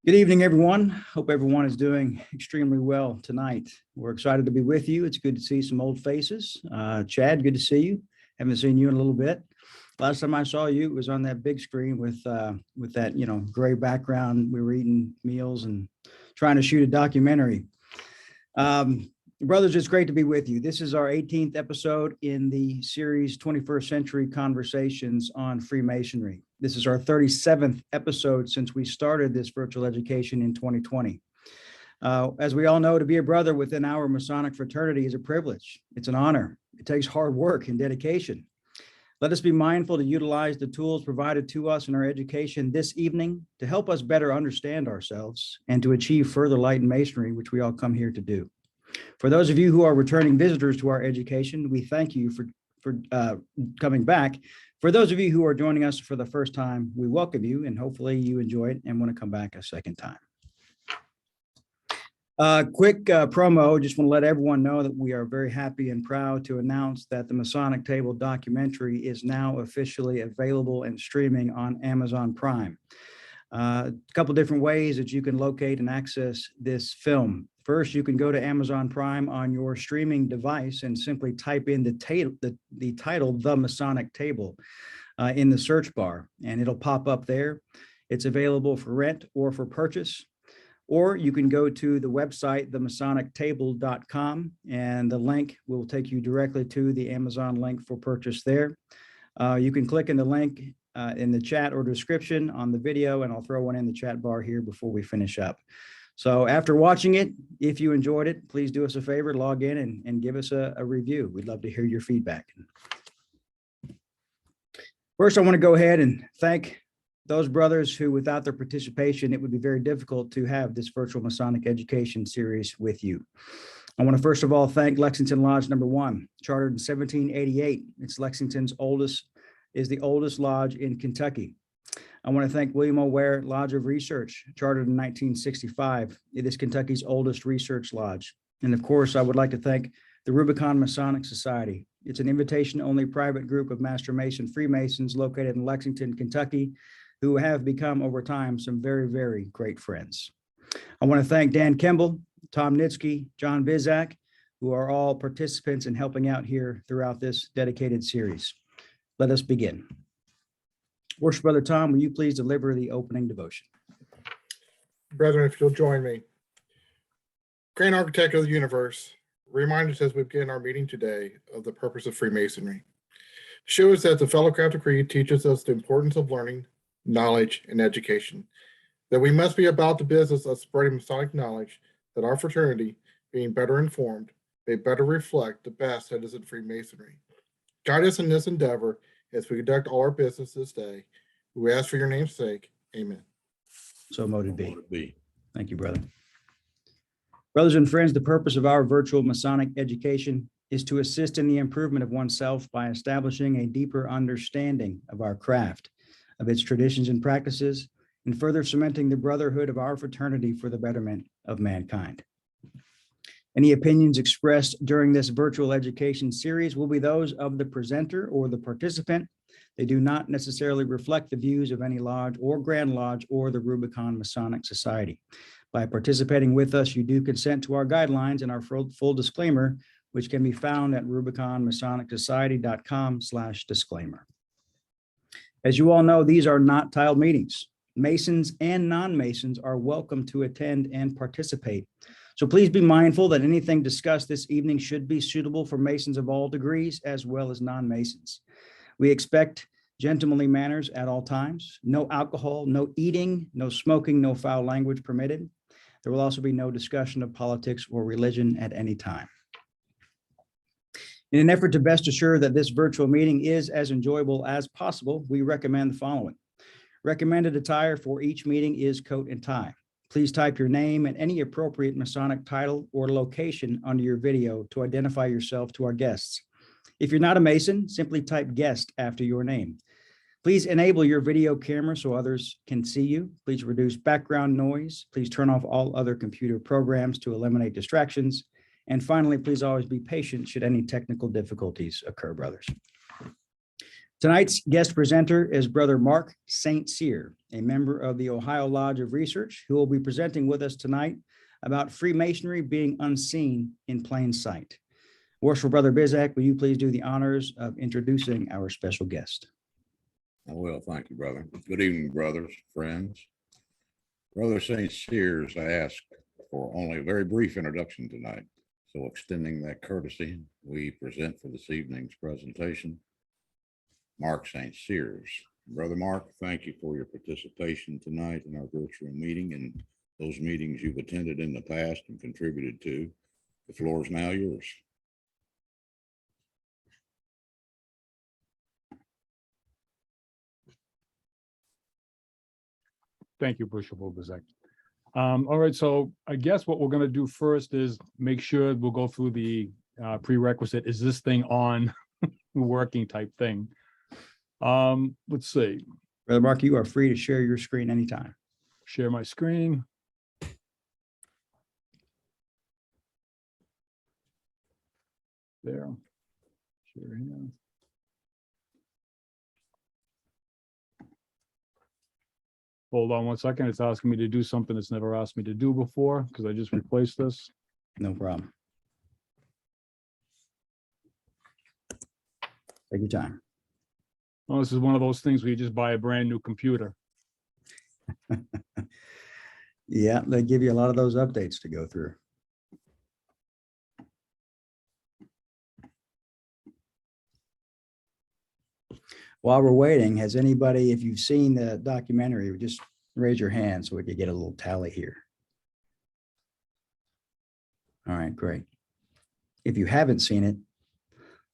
Good evening, everyone. Hope everyone is doing extremely well tonight. We're excited to be with you. It's good to see some old faces. Chad, good to see you. Haven't seen you in a little bit. Last time I saw you, it was on that big screen with that, gray background. We were eating meals and trying to shoot a documentary. Brothers, it's great to be with you. This is our 18th episode in the series 21st Century Conversations on Freemasonry. This is our 37th episode since we started this virtual education in 2020. As we all know, to be a brother within our Masonic fraternity is a privilege. It's an honor. It takes hard work and dedication. Let us be mindful to utilize the tools provided to us in our education this evening to help us better understand ourselves and to achieve further light in Masonry, which we all come here to do. For those of you who are returning visitors to our education, we thank you for coming back. For those of you who are joining us for the first time, we welcome you and hopefully you enjoy it and want to come back a second time. Quick promo, just want to let everyone know that we are very happy and proud to announce that the Masonic Table documentary is now officially available and streaming on Amazon Prime. A couple different ways that you can locate and access this film. First, you can go to Amazon Prime on your streaming device and simply type in the title, The Masonic Table, in the search bar, and it'll pop up there. It's available for rent or for purchase. Or you can go to the website, themasonictable.com, and the link will take you directly to the Amazon link for purchase there. You can click in the link in the chat or description on the video, and I'll throw one in the chat bar here before we finish up. So after watching it, if you enjoyed it, please do us a favor, log in and give us a review. We'd love to hear your feedback. First, I want to go ahead and thank those brothers who, without their participation, it would be very difficult to have this virtual Masonic education series with you. I want to first of all thank Lexington Lodge No. chartered in 1788. It's Lexington's is the oldest lodge in Kentucky. I want to thank Ware Lodge of Research, chartered in 1965. It is Kentucky's oldest research lodge. And of course, I would like to thank the Rubicon Masonic Society. It's an invitation-only private group of Master Mason Freemasons located in Lexington, Kentucky, who have become over time some very, very great friends. I want to thank Dan Kimball, Tom Nitsky, John Bizak, who are all participants in helping out here throughout this dedicated series. Let us begin. Worship Brother Tom, will you please deliver the opening devotion? Brethren, if you'll join me. Grand Architect of the Universe, remind us as we begin our meeting today of the purpose of Freemasonry. Show us that the Fellowcraft Creed teaches us the importance of learning, knowledge, and education, that we must be about the business of spreading Masonic knowledge, that our fraternity, being better informed, may better reflect the best that is in Freemasonry. Guide us in this endeavor as we conduct all our business this day. We ask for your name's sake. Amen. So mote it be. Thank you, brother. Brothers and friends, the purpose of our virtual Masonic education is to assist in the improvement of oneself by establishing a deeper understanding of our craft, of its traditions and practices, and further cementing the brotherhood of our fraternity for the betterment of mankind. Any opinions expressed during this virtual education series will be those of the presenter or the participant. They do not necessarily reflect the views of any lodge or Grand Lodge or the Rubicon Masonic Society. By participating with us, you do consent to our guidelines and our full disclaimer, which can be found at rubiconmasonicsociety.com/disclaimer. As you all know, these are not tiled meetings. Masons and non-Masons are welcome to attend and participate. So please be mindful that anything discussed this evening should be suitable for Masons of all degrees as well as non-Masons. We expect gentlemanly manners at all times, no alcohol, no eating, no smoking, no foul language permitted. There will also be no discussion of politics or religion at any time. In an effort to best assure that this virtual meeting is as enjoyable as possible, we recommend the following. Recommended attire for each meeting is coat and tie. Please type your name and any appropriate Masonic title or location under your video to identify yourself to our guests. If you're not a Mason, simply type guest after your name. Please enable your video camera so others can see you. Please reduce background noise. Please turn off all other computer programs to eliminate distractions. And finally, please always be patient should any technical difficulties occur, brothers. Tonight's guest presenter is Brother Mark St. Cyr, a member of the Ohio Lodge of Research, who will be presenting with us tonight about Freemasonry being unseen in plain sight. Worshipful Brother Bizak, will you please do the honors of introducing our special guest? I will. Thank you, brother. Good evening, brothers, friends. Brother St. Cyr's asked for only a very brief introduction tonight. So extending that courtesy, we present for this evening's presentation, Mark St. Cyr's. Brother Mark, thank you for your participation tonight in our virtual meeting and those meetings you've attended in the past and contributed to. The floor is now yours. Thank you, Bishop Obazek. All right, so I guess what we're going to do first is make sure we'll go through the prerequisite. Is this thing on working type thing? Let's see. Brother Mark, you are free to share your screen anytime. Share my screen. There. Share here. Hold on one second. It's asking me to do something it's never asked me to do before because I just replaced this. No problem. Take your time. Oh, this is one of those things where you just buy a brand new computer. Yeah, they give you a lot of those updates to go through. While we're waiting, has anybody, if you've seen the documentary, just raise your hand so we could get a little tally here. All right, great. If you haven't seen it,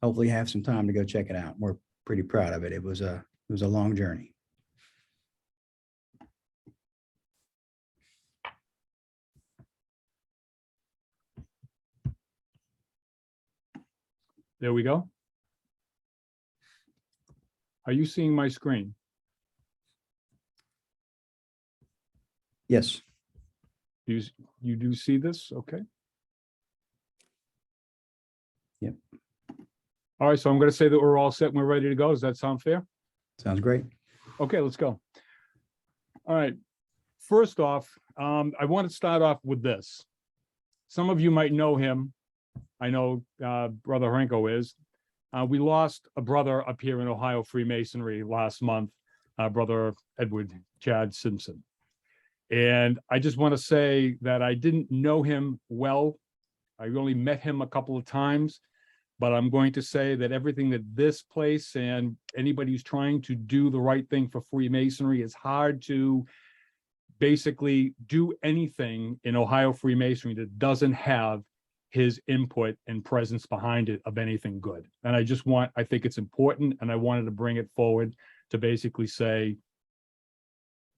hopefully you have some time to go check it out. We're pretty proud of it. It was a long journey. There we go. Are you seeing my screen? Yes. You do see this? Okay. Yep. All right, so I'm going to say that we're all set and we're ready to go. Does that sound fair? Sounds great. Okay, let's go. All right. First off, I want to start off with this. Some of you might know him. I know Brother Hrenko is. We lost a brother up here in Ohio Freemasonry last month, Brother Edward Chad Simpson. And I just want to say that I didn't know him well. I only met him a couple of times, but I'm going to say that everything that this place and anybody who's trying to do the right thing for Freemasonry, is hard to basically do anything in Ohio Freemasonry that doesn't have his input and presence behind it of anything good. And I think it's important, and I wanted to bring it forward to basically say,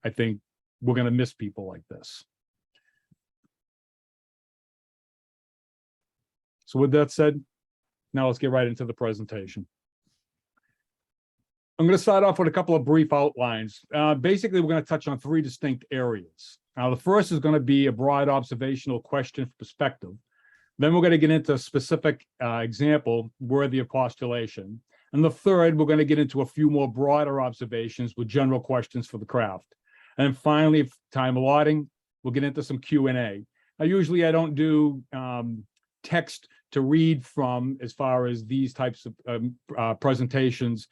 I think we're going to miss people like this. So with that said, now let's get right into the presentation. I'm going to start off with a couple of brief outlines. Basically, we're going to touch on three distinct areas. Now, the first is going to be a broad observational question perspective. Then we're going to get into a specific example worthy of postulation. And the third, we're going to get into a few more broader observations with general questions for the craft. And finally, if time allotting, we'll get into some Q&A. Now, usually I don't do text to read from as far as these types of presentations,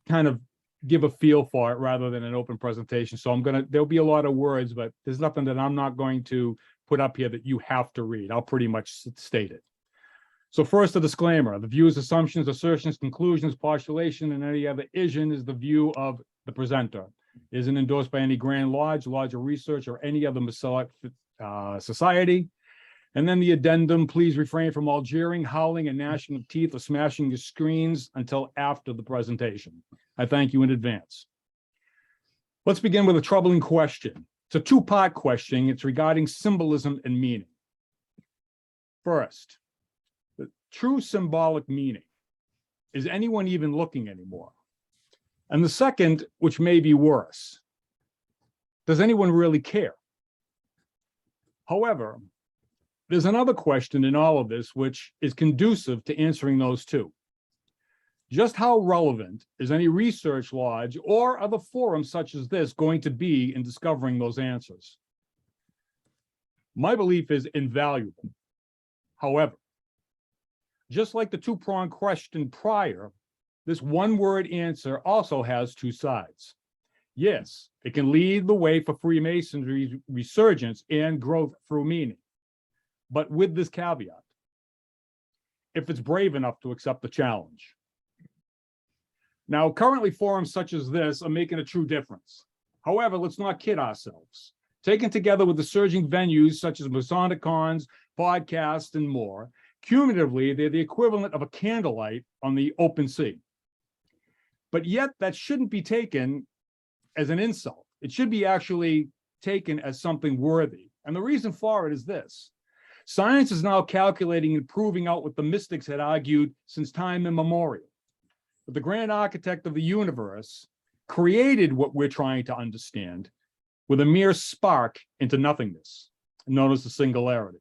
kind of give a feel for it rather than an open presentation. So there'll be a lot of words, but there's nothing that I'm not going to put up here that you have to read. I'll pretty much state it. So first, a disclaimer: the views, assumptions, assertions, conclusions, postulation, and any other ism is the view of the presenter. It isn't endorsed by any Grand Lodge, Lodge of Research, or any other Masonic society. And then the addendum: please refrain from all jeering, howling, and gnashing of teeth or smashing your screens until after the presentation. I thank you in advance. Let's begin with a troubling question. It's a two-part question. It's regarding symbolism and meaning. First, the true symbolic meaning. Is anyone even looking anymore? And the second, which may be worse, does anyone really care? However, there's another question in all of this which is conducive to answering those two. Just how relevant is any research lodge or other forum such as this going to be in discovering those answers? My belief is invaluable. However, just like the two-pronged question prior, this one-word answer also has two sides. Yes, it can lead the way for Freemasonry's resurgence and growth through meaning, but with this caveat: if it's brave enough to accept the challenge. Now, currently forums such as this are making a true difference. However, let's not kid ourselves. Taken together with the surging venues such as Masonic cons, podcasts, and more, cumulatively, they're the equivalent of a candlelight on the open sea. But yet that shouldn't be taken as an insult. It should be actually taken as something worthy. And the reason for it is this: science is now calculating and proving out what the mystics had argued since time immemorial. But the grand architect of the universe created what we're trying to understand with a mere spark into nothingness, known as the singularity.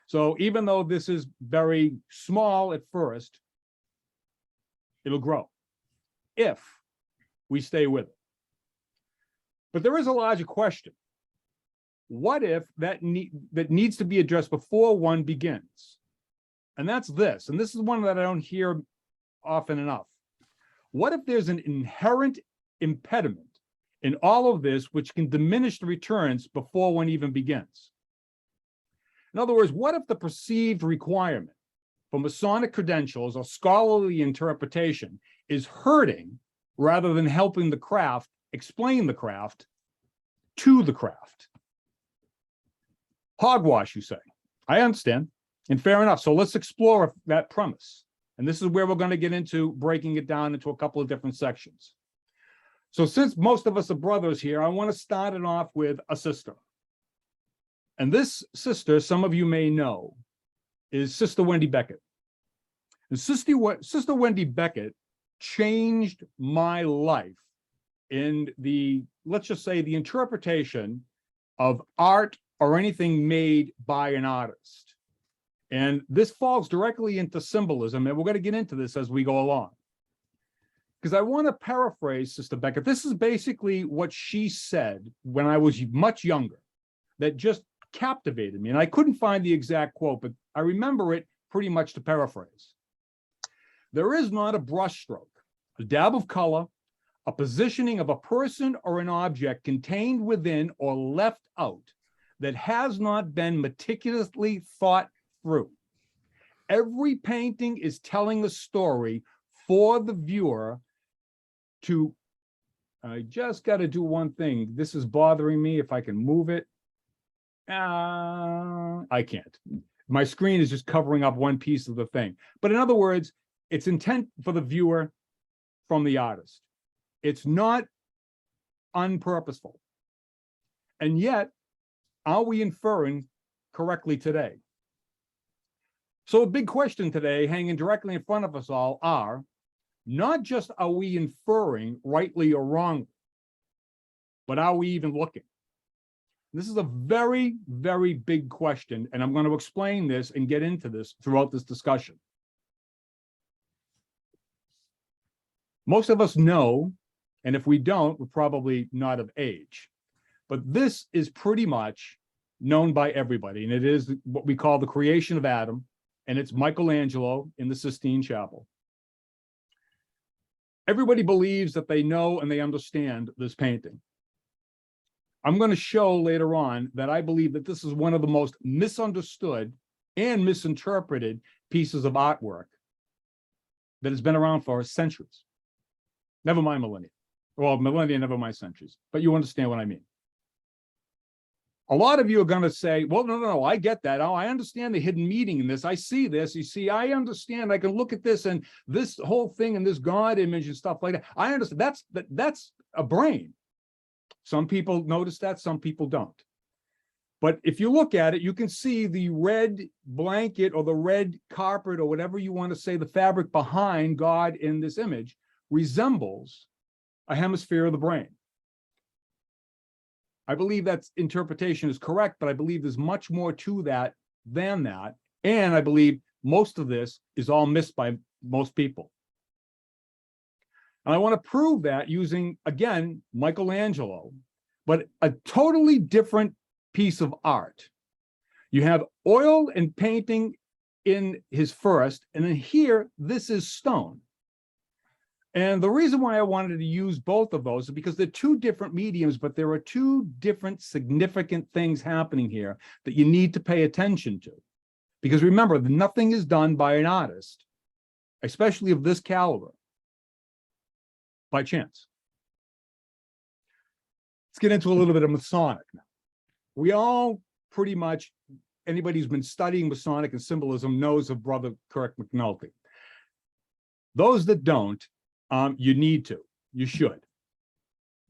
So even though this is very small at first, it'll grow if we stay with it. But there is a larger question. What if that needs to be addressed before one begins? And that's this, and this is one that I don't hear often enough. What if there's an inherent impediment in all of this which can diminish the returns before one even begins? In other words, what if the perceived requirement for Masonic credentials or scholarly interpretation is hurting rather than helping the craft explain the craft to the craft? Hogwash, you say. I understand, and fair enough. So let's explore that premise. And this is where we're going to get into breaking it down into a couple of different sections. So since most of us are brothers here, I want to start it off with a sister. And this sister, some of you may know, is Sister Wendy Beckett. And Sister Wendy Beckett changed my life in the, let's just say, the interpretation of art or anything made by an artist. And this falls directly into symbolism, and we're going to get into this as we go along. Because I want to paraphrase Sister Beckett. This is basically what she said when I was much younger, that just captivated me. And I couldn't find the exact quote, but I remember it pretty much to paraphrase. There is not a brushstroke, a dab of color, a positioning of a person or an object contained within or left out that has not been meticulously thought through. Every painting is telling a story for the viewer to, I just got to do one thing. This is bothering me. If I can move it. I can't. My screen is just covering up one piece of the thing. But in other words, it's intent for the viewer from the artist. It's not unpurposeful. And yet, are we inferring correctly today? So a big question today, hanging directly in front of us all, are not just are we inferring rightly or wrongly, but are we even looking? This is a very, very big question, and I'm going to explain this and get into this throughout this discussion. Most of us know, and if we don't, we're probably not of age. But this is pretty much known by everybody, and it is what we call the creation of Adam, and it's Michelangelo in the Sistine Chapel. Everybody believes that they know and they understand this painting. I'm going to show later on that I believe that this is one of the most misunderstood and misinterpreted pieces of artwork that has been around for centuries. Never mind millennia. Well, millennia, never mind centuries. But you understand what I mean. A lot of you are going to say, well, no, I get that. Oh, I understand the hidden meaning in this. I see this. You see, I understand. I can look at this and this whole thing and this God image and stuff like that. I understand. That's a brain. Some people notice that, some people don't. But if you look at it, you can see the red blanket or the red carpet or whatever you want to say, the fabric behind God in this image resembles a hemisphere of the brain. I believe that interpretation is correct, but I believe there's much more to that than that. And I believe most of this is all missed by most people. And I want to prove that using, again, Michelangelo, but a totally different piece of art. You have oil and painting in his first, and then here, this is stone. And the reason why I wanted to use both of those is because they're two different mediums, but there are two different significant things happening here that you need to pay attention to. Because remember, nothing is done by an artist, especially of this caliber, by chance. Let's get into a little bit of Masonic now. We all pretty much, anybody who's been studying Masonic and symbolism knows of Brother Kirk McNulty. Those that don't, you need to, you should.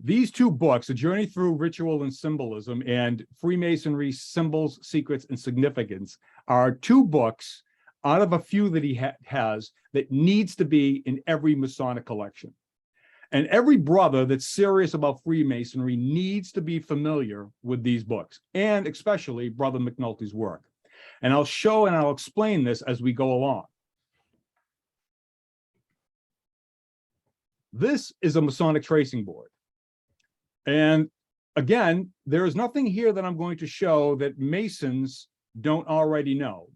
These two books, A Journey Through Ritual and Symbolism and Freemasonry, Symbols, Secrets, and Significance, are two books out of a few that he has that needs to be in every Masonic collection. And every brother that's serious about Freemasonry needs to be familiar with these books, and especially Brother McNulty's work. And I'll show and I'll explain this as we go along. This is a Masonic tracing board. And again, there is nothing here that I'm going to show that Masons don't already know.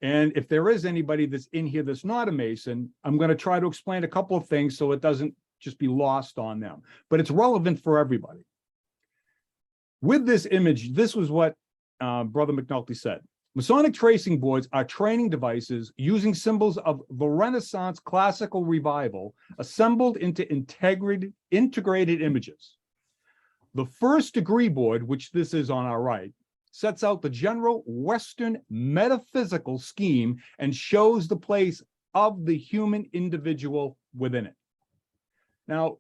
And if there is anybody that's in here that's not a Mason, I'm going to try to explain a couple of things so it doesn't just be lost on them. But it's relevant for everybody. With this image, this was what Brother McNulty said. Masonic tracing boards are training devices using symbols of the Renaissance classical revival assembled into integrated images. The first degree board, which this is on our right, sets out the general Western metaphysical scheme and shows the place of the human individual within it. Now,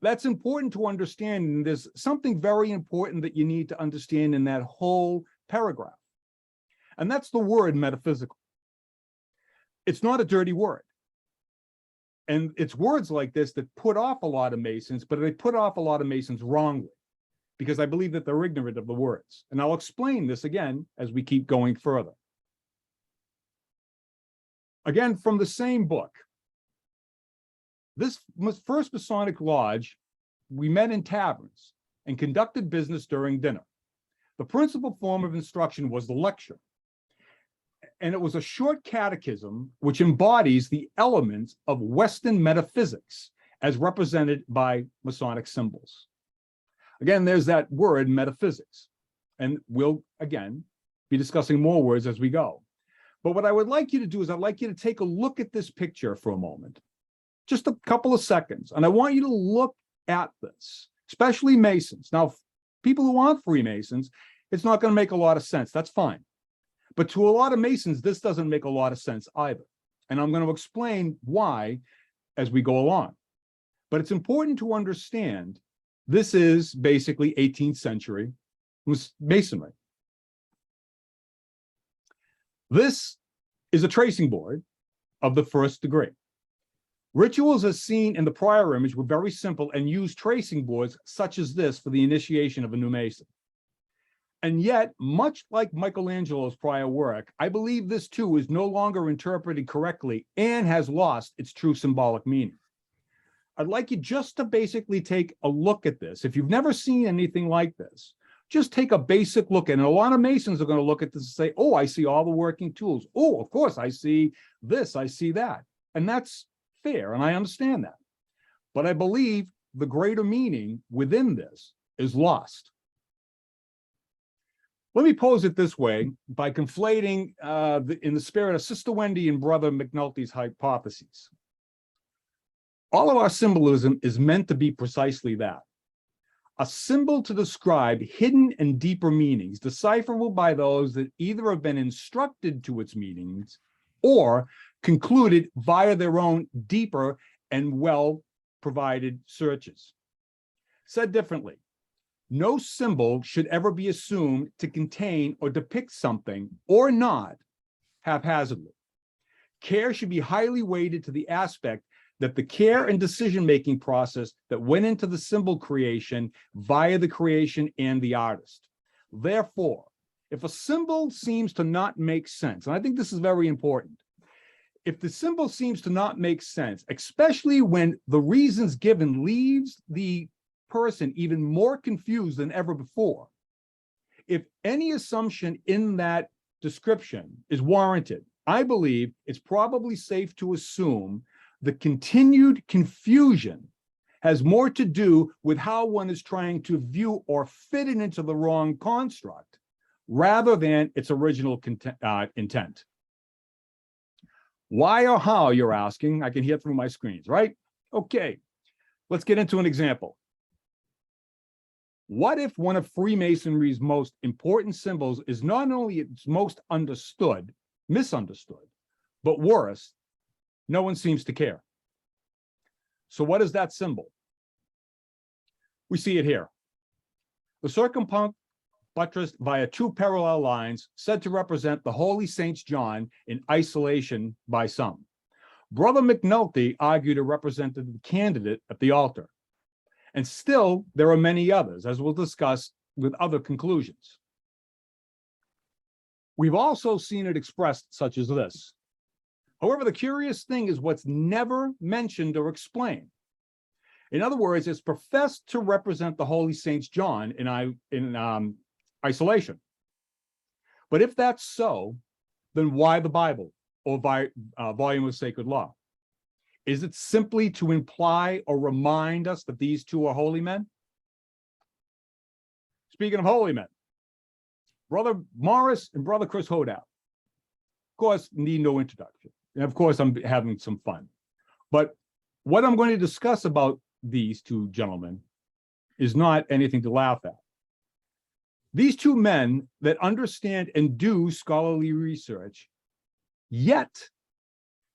that's important to understand, and there's something very important that you need to understand in that whole paragraph. And that's the word metaphysical. It's not a dirty word. And it's words like this that put off a lot of Masons, but they put off a lot of Masons wrongly, because I believe that they're ignorant of the words. And I'll explain this again as we keep going further. Again, from the same book. This first Masonic lodge, we met in taverns and conducted business during dinner. The principal form of instruction was the lecture. And it was a short catechism which embodies the elements of Western metaphysics as represented by Masonic symbols. Again, there's that word metaphysics. And we'll, again, be discussing more words as we go. But what I would like you to do is I'd like you to take a look at this picture for a moment. Just a couple of seconds. And I want you to look at this, especially Masons. Now, people who aren't Freemasons, it's not going to make a lot of sense. That's fine. But to a lot of Masons, this doesn't make a lot of sense either. And I'm going to explain why as we go along. But it's important to understand this is basically 18th century Masonry. This is a tracing board of the first degree. Rituals as seen in the prior image were very simple and used tracing boards such as this for the initiation of a new Mason. And yet, much like Michelangelo's prior work, I believe this too is no longer interpreted correctly and has lost its true symbolic meaning. I'd like you just to basically take a look at this. If you've never seen anything like this, just take a basic look. And a lot of Masons are going to look at this and say, oh, I see all the working tools. Oh, of course, I see this, I see that. And that's fair, and I understand that. But I believe the greater meaning within this is lost. Let me pose it this way by conflating in the spirit of Sister Wendy and Brother McNulty's hypotheses. All of our symbolism is meant to be precisely that. A symbol to describe hidden and deeper meanings, decipherable by those that either have been instructed to its meanings or concluded via their own deeper and well-provided searches. Said differently, no symbol should ever be assumed to contain or depict something or not haphazardly. Care should be highly weighted to the aspect that the care and decision-making process that went into the symbol creation via the creation and the artist. Therefore, if a symbol seems to not make sense, and I think this is very important, if the symbol seems to not make sense, especially when the reasons given leaves the person even more confused than ever before, if any assumption in that description is warranted, I believe it's probably safe to assume the continued confusion has more to do with how one is trying to view or fit it into the wrong construct rather than its original intent. Why or how, you're asking? I can hear through my screens, right? Okay, let's get into an example. What if one of Freemasonry's most important symbols is not only its most misunderstood, but worse, no one seems to care? So what is that symbol? We see it here. The circumpunct buttressed via two parallel lines said to represent the Holy Saint John in isolation by some. Brother McNulty argued it represented the candidate at the altar. And still, there are many others, as we'll discuss with other conclusions. We've also seen it expressed such as this. However, the curious thing is what's never mentioned or explained. In other words, it's professed to represent the Holy Saint John in isolation. But if that's so, then why the Bible or volume of sacred law? Is it simply to imply or remind us that these two are holy men? Speaking of holy men, Brother Morris and Brother Chris Hodow, of course, need no introduction. And of course, I'm having some fun. But what I'm going to discuss about these two gentlemen is not anything to laugh at. These two men that understand and do scholarly research, yet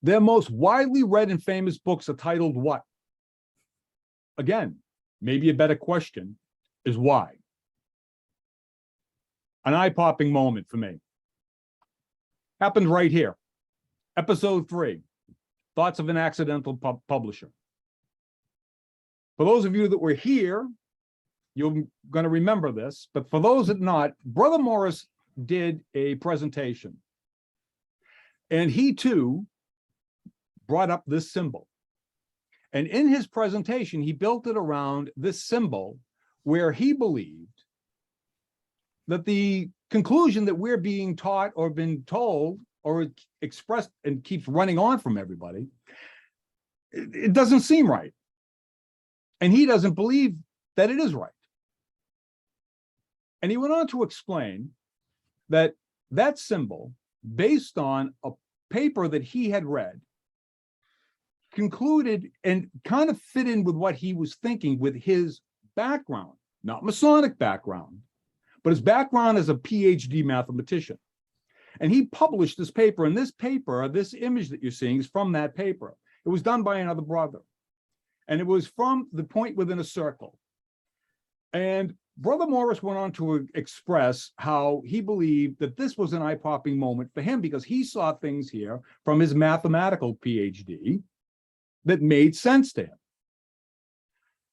their most widely read and famous books are titled what? Again, maybe a better question is why? An eye-popping moment for me. Happened right here. Episode 3, Thoughts of an Accidental Publisher. For those of you that were here, you're going to remember this, but for those that not, Brother Morris did a presentation. And he too brought up this symbol. And in his presentation, he built it around this symbol where he believed that the conclusion that we're being taught or been told or expressed and keeps running on from everybody, it doesn't seem right. And he doesn't believe that it is right. And he went on to explain that that symbol, based on a paper that he had read, concluded and kind of fit in with what he was thinking with his background, not Masonic background, but his background as a PhD mathematician. And he published this paper, and this paper, this image that you're seeing is from that paper. It was done by another brother. And it was from the point within a circle. And Brother Morris went on to express how he believed that this was an eye-popping moment for him because he saw things here from his mathematical PhD that made sense to him.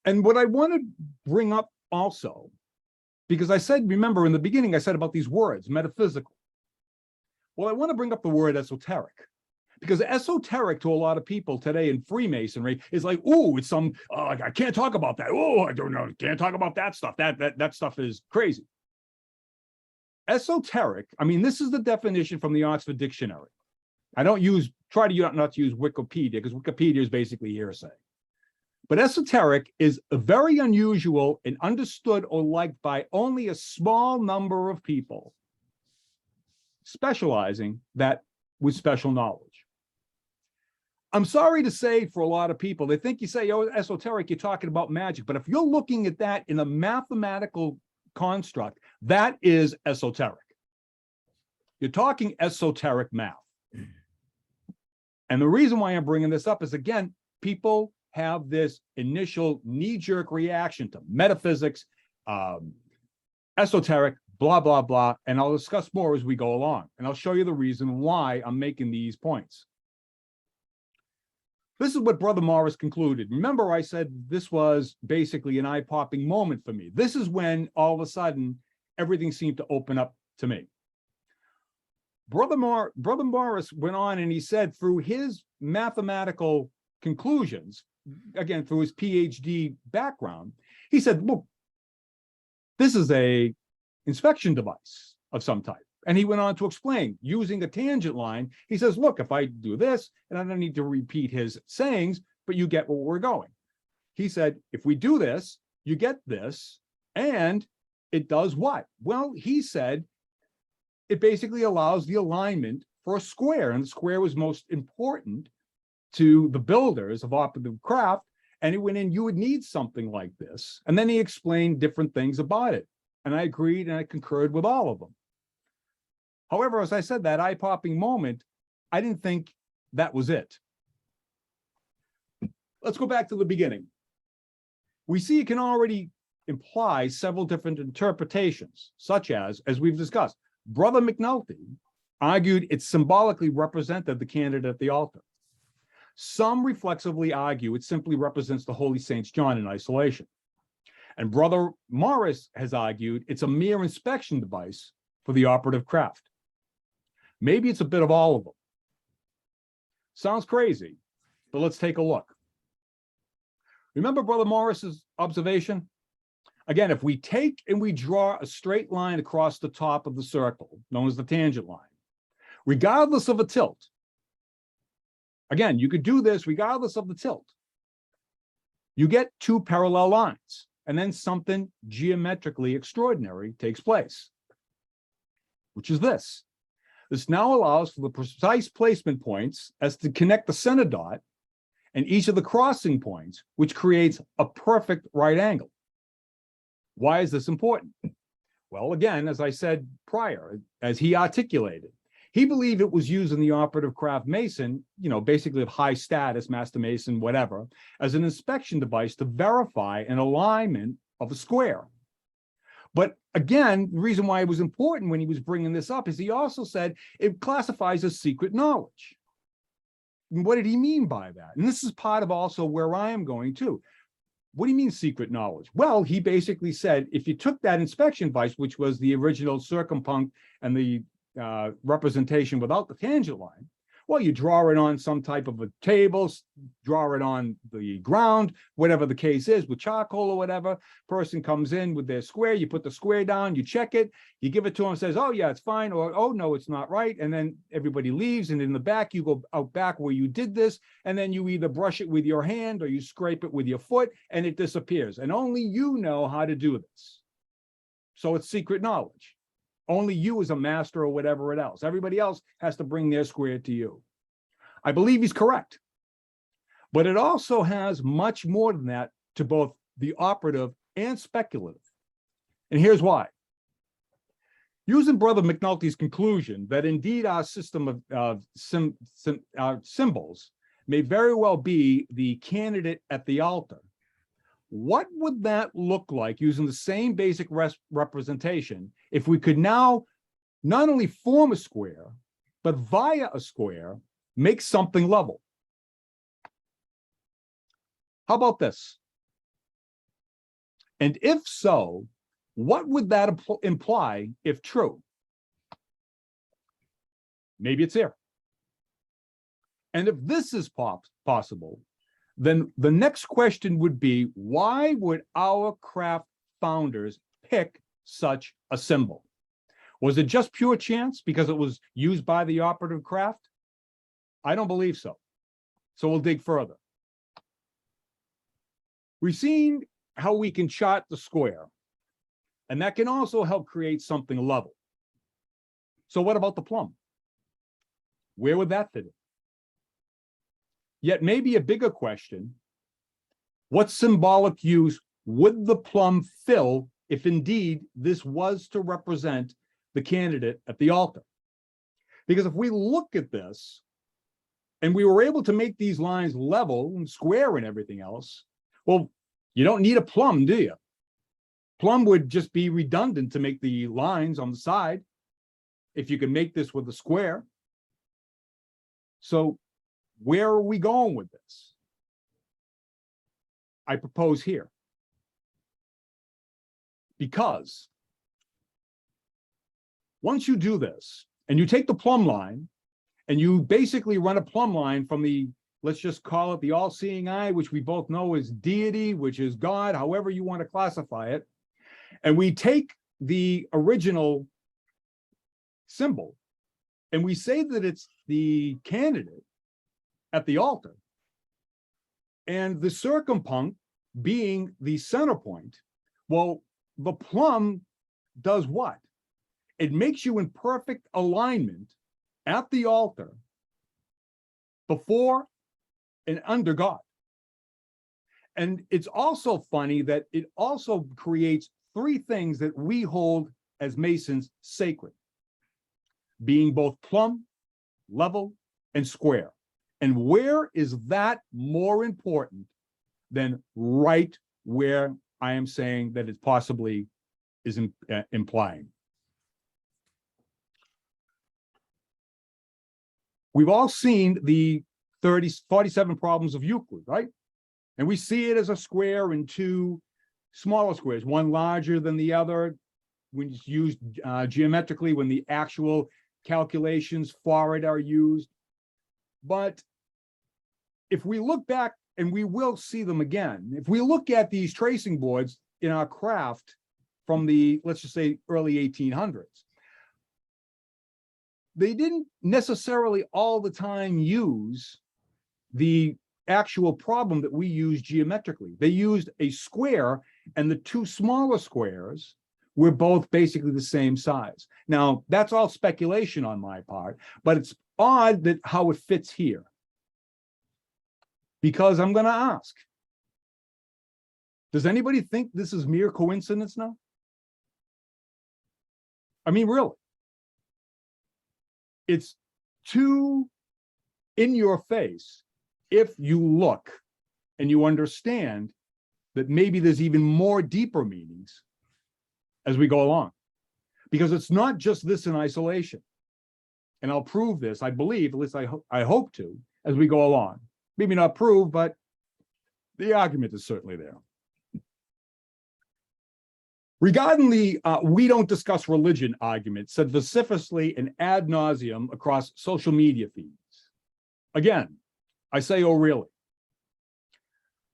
And what I want to bring up also, because I said, remember in the beginning, I said about these words, metaphysical. Well, I want to bring up the word esoteric, because esoteric to a lot of people today in Freemasonry is like, oh, it's some, I can't talk about that. Oh, I don't know, can't talk about that stuff. That stuff is crazy. Esoteric, I mean, this is the definition from the Oxford Dictionary. I don't try to not to use Wikipedia, because Wikipedia is basically hearsay. But esoteric is very unusual and understood or liked by only a small number of people, specializing that with special knowledge. I'm sorry to say for a lot of people, they think you say, oh, esoteric, you're talking about magic. But if you're looking at that in a mathematical construct, that is esoteric. You're talking esoteric math. And the reason why I'm bringing this up is, again, people have this initial knee-jerk reaction to metaphysics, esoteric, blah, blah, blah. And I'll discuss more as we go along. And I'll show you the reason why I'm making these points. This is what Brother Morris concluded. Remember, I said this was basically an eye-popping moment for me. This is when all of a sudden everything seemed to open up to me. Brother Morris went on and he said through his mathematical conclusions, again, through his PhD background, he said, look, this is a inspection device of some type. And he went on to explain using a tangent line. He says, look, if I do this, and I don't need to repeat his sayings, but you get where we're going. He said, if we do this, you get this, and it does what? Well, he said, it basically allows the alignment for a square, and the square was most important to the builders of operative craft. And he went in, you would need something like this. And then he explained different things about it. And I agreed and I concurred with all of them. However, as I said, that eye-popping moment, I didn't think that was it. Let's go back to the beginning. We see it can already imply several different interpretations, such as we've discussed, Brother McNulty argued it symbolically represented the candidate at the altar. Some reflexively argue it simply represents the Holy Saints John in isolation. And Brother Morris has argued it's a mere inspection device for the operative craft. Maybe it's a bit of all of them. Sounds crazy, but let's take a look. Remember Brother Morris's observation? Again, if we take and we draw a straight line across the top of the circle, known as the tangent line, regardless of a tilt, again, you could do this regardless of the tilt, you get two parallel lines, and then something geometrically extraordinary takes place, which is this. This now allows for the precise placement points as to connect the center dot and each of the crossing points, which creates a perfect right angle. Why is this important? Well, again, as I said prior, as he articulated, he believed it was used in the operative craft mason, basically of high status, master mason, whatever, as an inspection device to verify an alignment of a square. But again, the reason why it was important when he was bringing this up is he also said it classifies as secret knowledge. And what did he mean by that? And this is part of also where I am going to. What do you mean secret knowledge? Well, he basically said, if you took that inspection device, which was the original circumpunct and the representation without the tangent line, well, you draw it on some type of a table, draw it on the ground, whatever the case is, with charcoal or whatever. Person comes in with their square, you put the square down, you check it, you give it to him, says, oh yeah, it's fine, or oh no, it's not right. And then everybody leaves, and in the back, you go out back where you did this, and then you either brush it with your hand or you scrape it with your foot, and it disappears. And only you know how to do this. So it's secret knowledge. Only you as a master or whatever else. Everybody else has to bring their square to you. I believe he's correct. But it also has much more than that to both the operative and speculative. And here's why. Using Brother McNulty's conclusion that indeed our system of symbols may very well be the candidate at the altar, what would that look like using the same basic representation if we could now not only form a square, but via a square, make something level? How about this? And if so, what would that imply if true? Maybe it's here. And if this is possible, then the next question would be, why would our craft founders pick such a symbol? Was it just pure chance because it was used by the operative craft? I don't believe so. So we'll dig further. We've seen how we can chart the square, and that can also help create something level. So what about the plumb? Where would that fit in? Yet maybe a bigger question, what symbolic use would the plumb fill if indeed this was to represent the candidate at the altar? Because if we look at this, and we were able to make these lines level and square and everything else, well, you don't need a plumb, do you? Plumb would just be redundant to make the lines on the side if you can make this with a square. So where are we going with this? I propose here. Because once you do this, And you take the plumb line and you basically run a plumb line from the, let's just call it the all-seeing eye, which we both know is deity, which is God, however you want to classify it. And we take the original symbol and we say that it's the candidate at the altar, and the circumpunct being the center point. Well, the plumb does what? It makes you in perfect alignment at the altar before and under God. And it's also funny that it also creates three things that we hold as Masons sacred, being both plumb, level, and square. And where is that more important than right where I am saying that it possibly is implying? We've all seen the 47 problems of Euclid, right? And we see it as a square and two smaller squares, one larger than the other when it's used geometrically, when the actual calculations for it are used. But if we look back, and we will see them again, if we look at these tracing boards in our craft from the, let's just say, early 1800s, they didn't necessarily all the time use the actual problem that we use geometrically. They used a square, and the two smaller squares were both basically the same size. Now, that's all speculation on my part, but it's odd that how it fits here. Because I'm going to ask, does anybody think this is mere coincidence now? I mean, really. It's too in your face if you look and you understand that maybe there's even more deeper meanings as we go along. Because it's not just this in isolation. And I'll prove this, I believe, at least I hope to, as we go along. Maybe not prove, but the argument is certainly there. Regarding the we don't discuss religion argument said vociferously and ad nauseum across social media feeds. Again, I say, oh, really?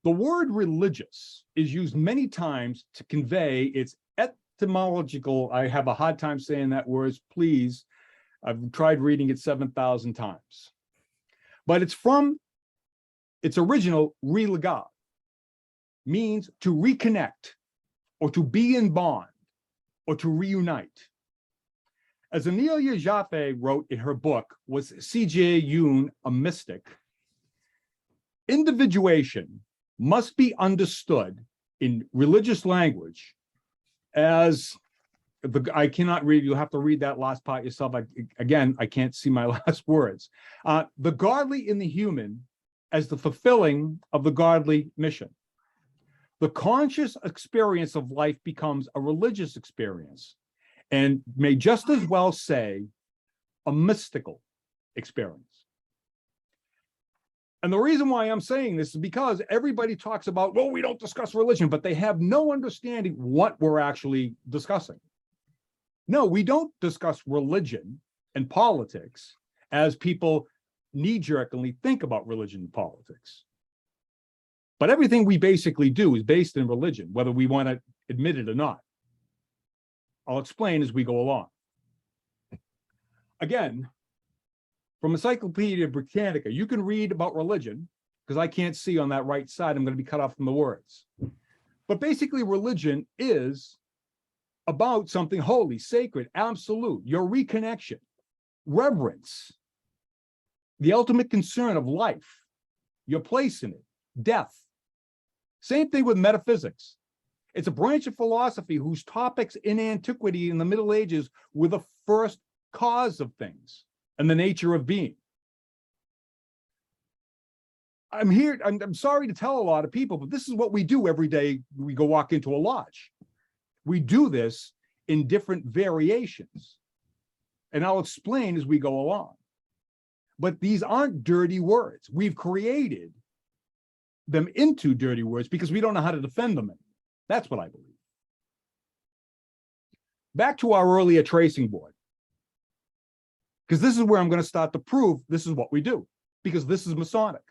The word religious is used many times to convey its etymological, I have a hard time saying that word, please. I've tried reading it 7,000 times. But it's from its original religare, means to reconnect, or to be in bond, or to reunite. As Amelia Jaffe wrote in her book, Was C.J. Jung a Mystic? Individuation must be understood in religious language as, I cannot read, you'll have to read that last part yourself. Again, I can't see my last words. The godly in the human as the fulfilling of the godly mission. The conscious experience of life becomes a religious experience and may just as well say a mystical experience. And the reason why I'm saying this is because everybody talks about, well, we don't discuss religion, but they have no understanding what we're actually discussing. No, we don't discuss religion and politics as people knee-jerkingly think about religion and politics. But everything we basically do is based in religion, whether we want to admit it or not. I'll explain as we go along. Again, from Encyclopedia Britannica, you can read about religion, because I can't see on that right side, I'm going to be cut off from the words. But basically, religion is about something holy, sacred, absolute, your reconnection, reverence, the ultimate concern of life, your place in it, death. Same thing with metaphysics. It's a branch of philosophy whose topics in antiquity in the Middle Ages were the first cause of things and the nature of being. I'm sorry to tell a lot of people, but this is what we do every day we go walk into a lodge. We do this in different variations. And I'll explain as we go along. But these aren't dirty words. We've created them into dirty words because we don't know how to defend them. That's what I believe. Back to our earlier tracing board. Because this is where I'm going to start to prove this is what we do, because this is Masonic.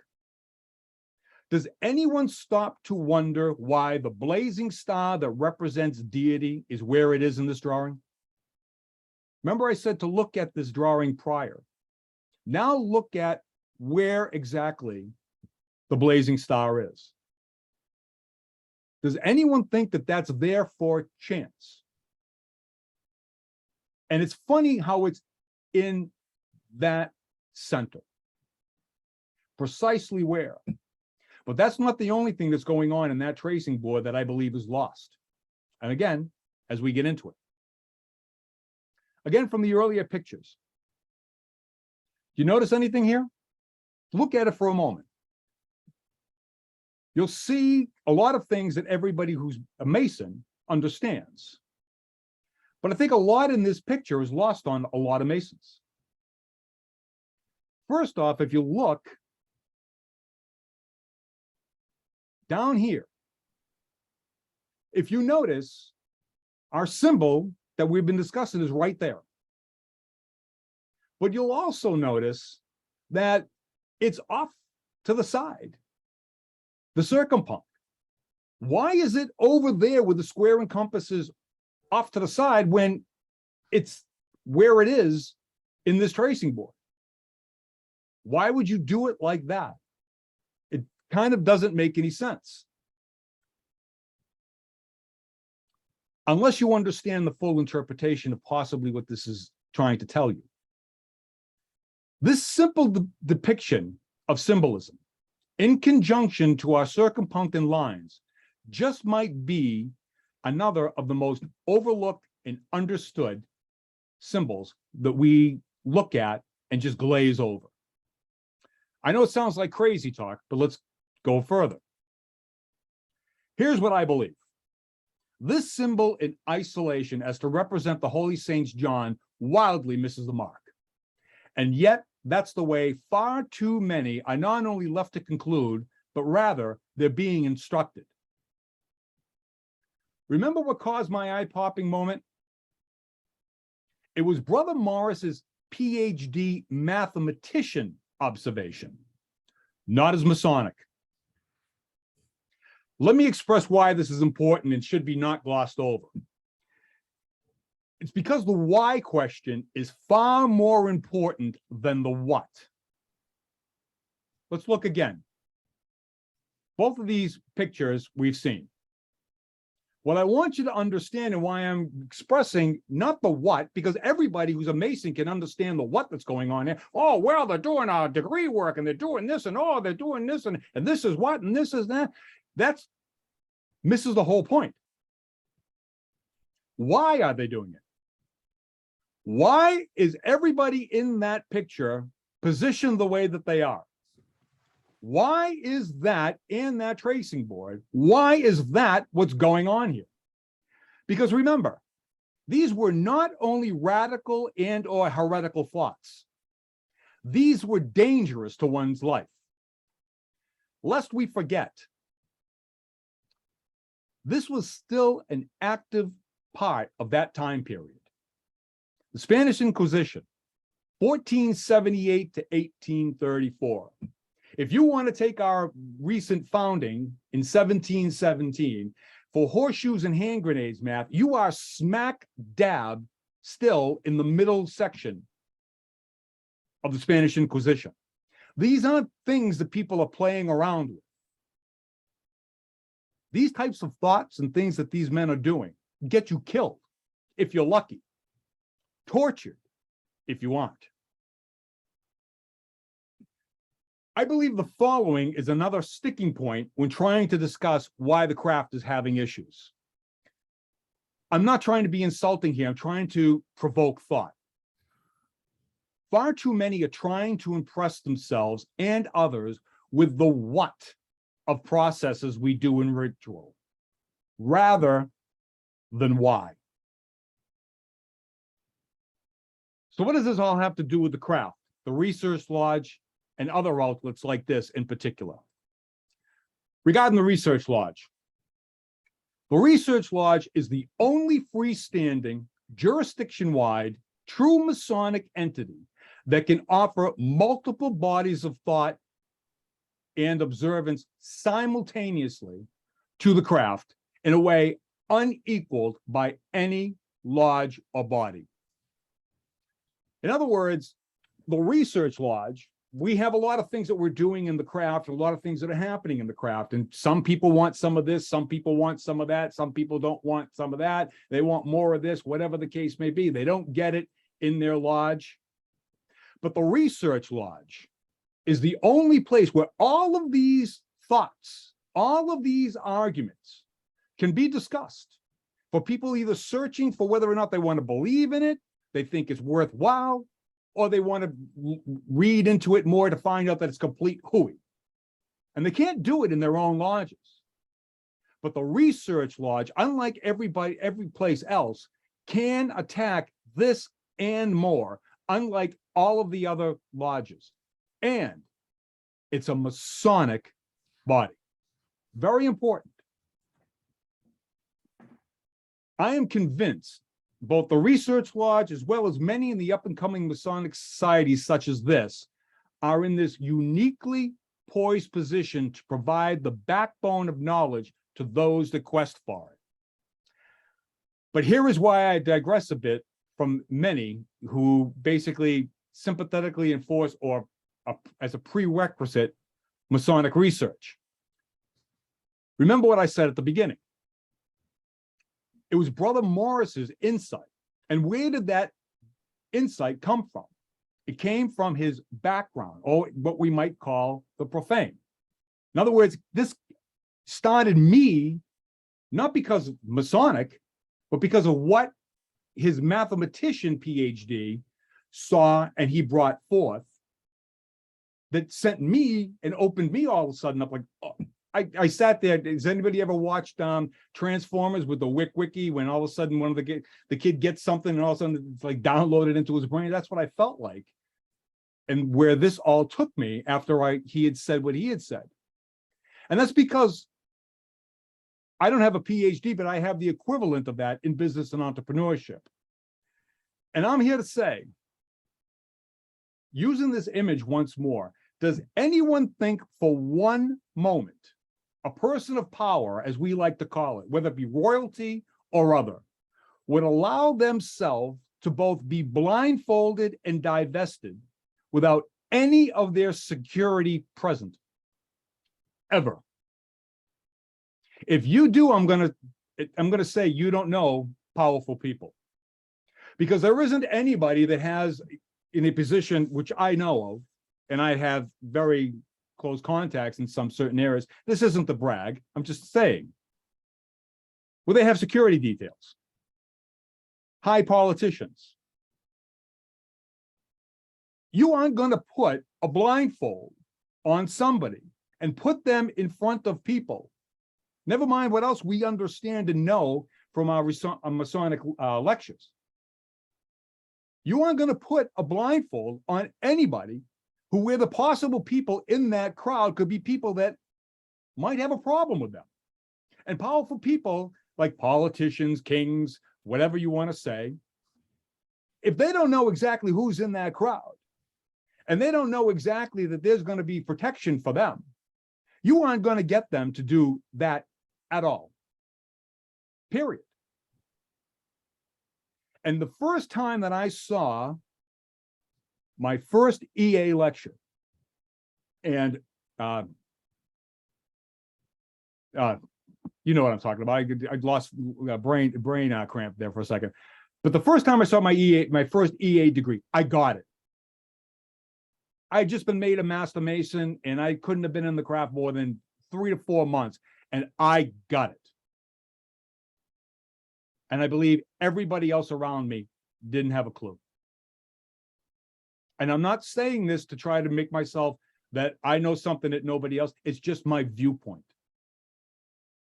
Does anyone stop to wonder why the blazing star that represents deity is where it is in this drawing? Remember I said to look at this drawing prior. Now look at where exactly the blazing star is. Does anyone think that that's there for chance? And it's funny how it's in that center, precisely where. But that's not the only thing that's going on in that tracing board that I believe is lost. And again, as we get into it. Again, from the earlier pictures. Do you notice anything here? Look at it for a moment. You'll see a lot of things that everybody who's a Mason understands. But I think a lot in this picture is lost on a lot of Masons. First off, if you look down here, if you notice, our symbol that we've been discussing is right there. But you'll also notice that it's off to the side, the circumpunct. Why is it over there with the square and compasses off to the side when it's where it is in this tracing board? Why would you do it like that? It kind of doesn't make any sense. Unless you understand the full interpretation of possibly what this is trying to tell you. This simple depiction of symbolism in conjunction to our circumpunct lines just might be another of the most overlooked and understood symbols that we look at and just glaze over. I know it sounds like crazy talk, but let's go further. Here's what I believe. This symbol in isolation as to represent the Holy Saints John wildly misses the mark. And yet, that's the way far too many are not only left to conclude, but rather they're being instructed. Remember what caused my eye-popping moment? It was Brother Morris's PhD mathematician observation, not as Masonic. Let me express why this is important and should be not glossed over. It's because the why question is far more important than the what. Let's look again. Both of these pictures we've seen. What I want you to understand and why I'm expressing not the what, because everybody who's a Mason can understand the what that's going on here. Oh, well, they're doing our degree work and they're doing this and oh, they're doing this and this is what and this is that. That's misses the whole point. Why are they doing it? Why is everybody in that picture positioned the way that they are? Why is that in that tracing board? Why is that what's going on here? Because remember, these were not only radical and or heretical thoughts. These were dangerous to one's life. Lest we forget, this was still an active part of that time period. The Spanish Inquisition, 1478 to 1834. If you want to take our recent founding in 1717 for horseshoes and hand grenades math, you are smack dab still in the middle section of the Spanish Inquisition. These aren't things that people are playing around with. These types of thoughts and things that these men are doing get you killed if you're lucky, tortured if you aren't. I believe the following is another sticking point when trying to discuss why the craft is having issues. I'm not trying to be insulting here. I'm trying to provoke thought. Far too many are trying to impress themselves and others with the what of processes we do in ritual, rather than why. So what does this all have to do with the craft, the research lodge, and other outlets like this in particular? Regarding the research lodge, the research lodge is the only freestanding, jurisdiction-wide, true Masonic entity that can offer multiple bodies of thought and observance simultaneously to the craft in a way unequaled by any lodge or body. In other words, the research lodge, we have a lot of things that we're doing in the craft, a lot of things that are happening in the craft. And some people want some of this, some people want some of that, some people don't want some of that. They want more of this, whatever the case may be. They don't get it in their lodge. But the research lodge is the only place where all of these thoughts, all of these arguments can be discussed for people either searching for whether or not they want to believe in it, they think it's worthwhile, or they want to read into it more to find out that it's complete hooey. And they can't do it in their own lodges. But the research lodge, unlike every place else, can attack this and more, unlike all of the other lodges. And it's a Masonic body. Very important. I am convinced both the research lodge as well as many in the up and coming Masonic societies such as this are in this uniquely poised position to provide the backbone of knowledge to those that quest for it. But here is why I digress a bit from many who basically sympathetically enforce or as a prerequisite Masonic research. Remember what I said at the beginning. It was Brother Morris's insight. And where did that insight come from? It came from his background, or what we might call the profane. In other words, this started me, not because of Masonic, but because of what his mathematician PhD saw and he brought forth that sent me and opened me all of a sudden up like, oh, I sat there. Has anybody ever watched Transformers with the Wiki when all of a sudden one of the kid gets something and all of a sudden it's like downloaded into his brain? That's what I felt like. And where this all took me after he had said what he had said. And that's because I don't have a PhD, but I have the equivalent of that in business and entrepreneurship. And I'm here to say, using this image once more, does anyone think for one moment a person of power, as we like to call it, whether it be royalty or other, would allow themselves to both be blindfolded and divested without any of their security present? Ever. If you do, I'm gonna say you don't know powerful people. Because there isn't anybody that has in a position, which I know of, and I have very close contacts in some certain areas. This isn't the brag, I'm just saying. Well, they have security details. High politicians. You aren't going to put a blindfold on somebody and put them in front of people. Never mind what else we understand and know from our Masonic lectures. You aren't going to put a blindfold on anybody where the possible people in that crowd could be people that might have a problem with them. And powerful people like politicians, kings, whatever you want to say, if they don't know exactly who's in that crowd, and they don't know exactly that there's going to be protection for them, you aren't going to get them to do that at all. Period. And the first time that I saw my first EA lecture, and you know what I'm talking about. I lost brain cramp there for a second. But the first time I saw my first EA degree, I got it. I had just been made a master mason, and I couldn't have been in the craft more than 3 to 4 months, and I got it. And I believe everybody else around me didn't have a clue. And I'm not saying this to try to make myself that I know something that nobody else. It's just my viewpoint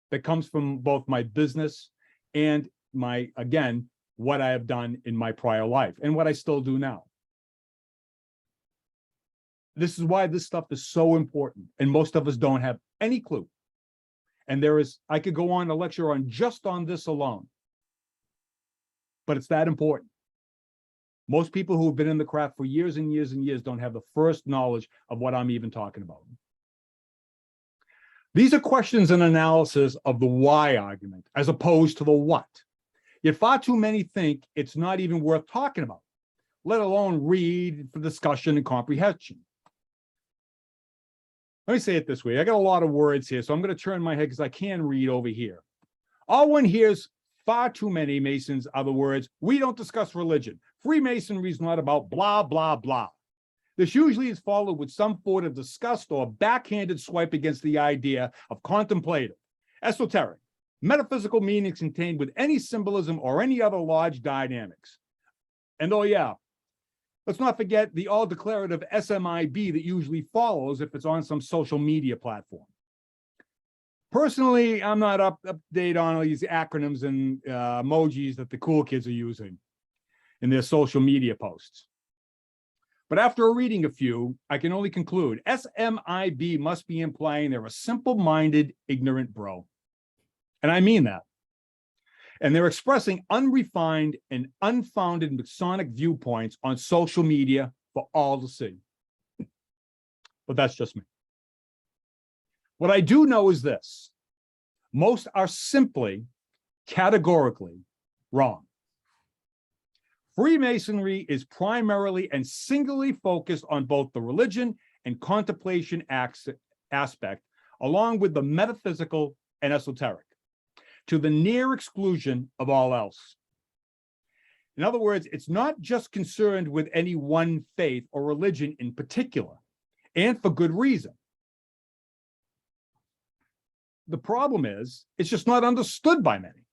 that comes from both my business and my, again, what I have done in my prior life and what I still do now. This is why this stuff is so important. And most of us don't have any clue. And I could go on a lecture on just on this alone. But it's that important. Most people who have been in the craft for years and years and years don't have the first knowledge of what I'm even talking about. These are questions and analysis of the why argument as opposed to the what. Yet far too many think it's not even worth talking about, let alone read for discussion and comprehension. Let me say it this way. I got a lot of words here, so I'm going to turn my head because I can read over here. All one hears far too many Masons are the words, we don't discuss religion. Freemasonry is not about blah, blah, blah. This usually is followed with some sort of disgust or backhanded swipe against the idea of contemplative, esoteric, metaphysical meanings contained with any symbolism or any other lodge dynamics. And oh yeah, let's not forget the all-declarative SMIB that usually follows if it's on some social media platform. Personally, I'm not up to date on all these acronyms and emojis that the cool kids are using in their social media posts. But after reading a few, I can only conclude SMIB must be implying they're a simple-minded, ignorant bro. And I mean that. And they're expressing unrefined and unfounded Masonic viewpoints on social media for all to see. But that's just me. What I do know is this. Most are simply, categorically wrong. Freemasonry is primarily and singularly focused on both the religion and contemplation aspect, along with the metaphysical and esoteric, to the near exclusion of all else. In other words, it's not just concerned with any one faith or religion in particular, and for good reason. The problem is, it's just not understood by many.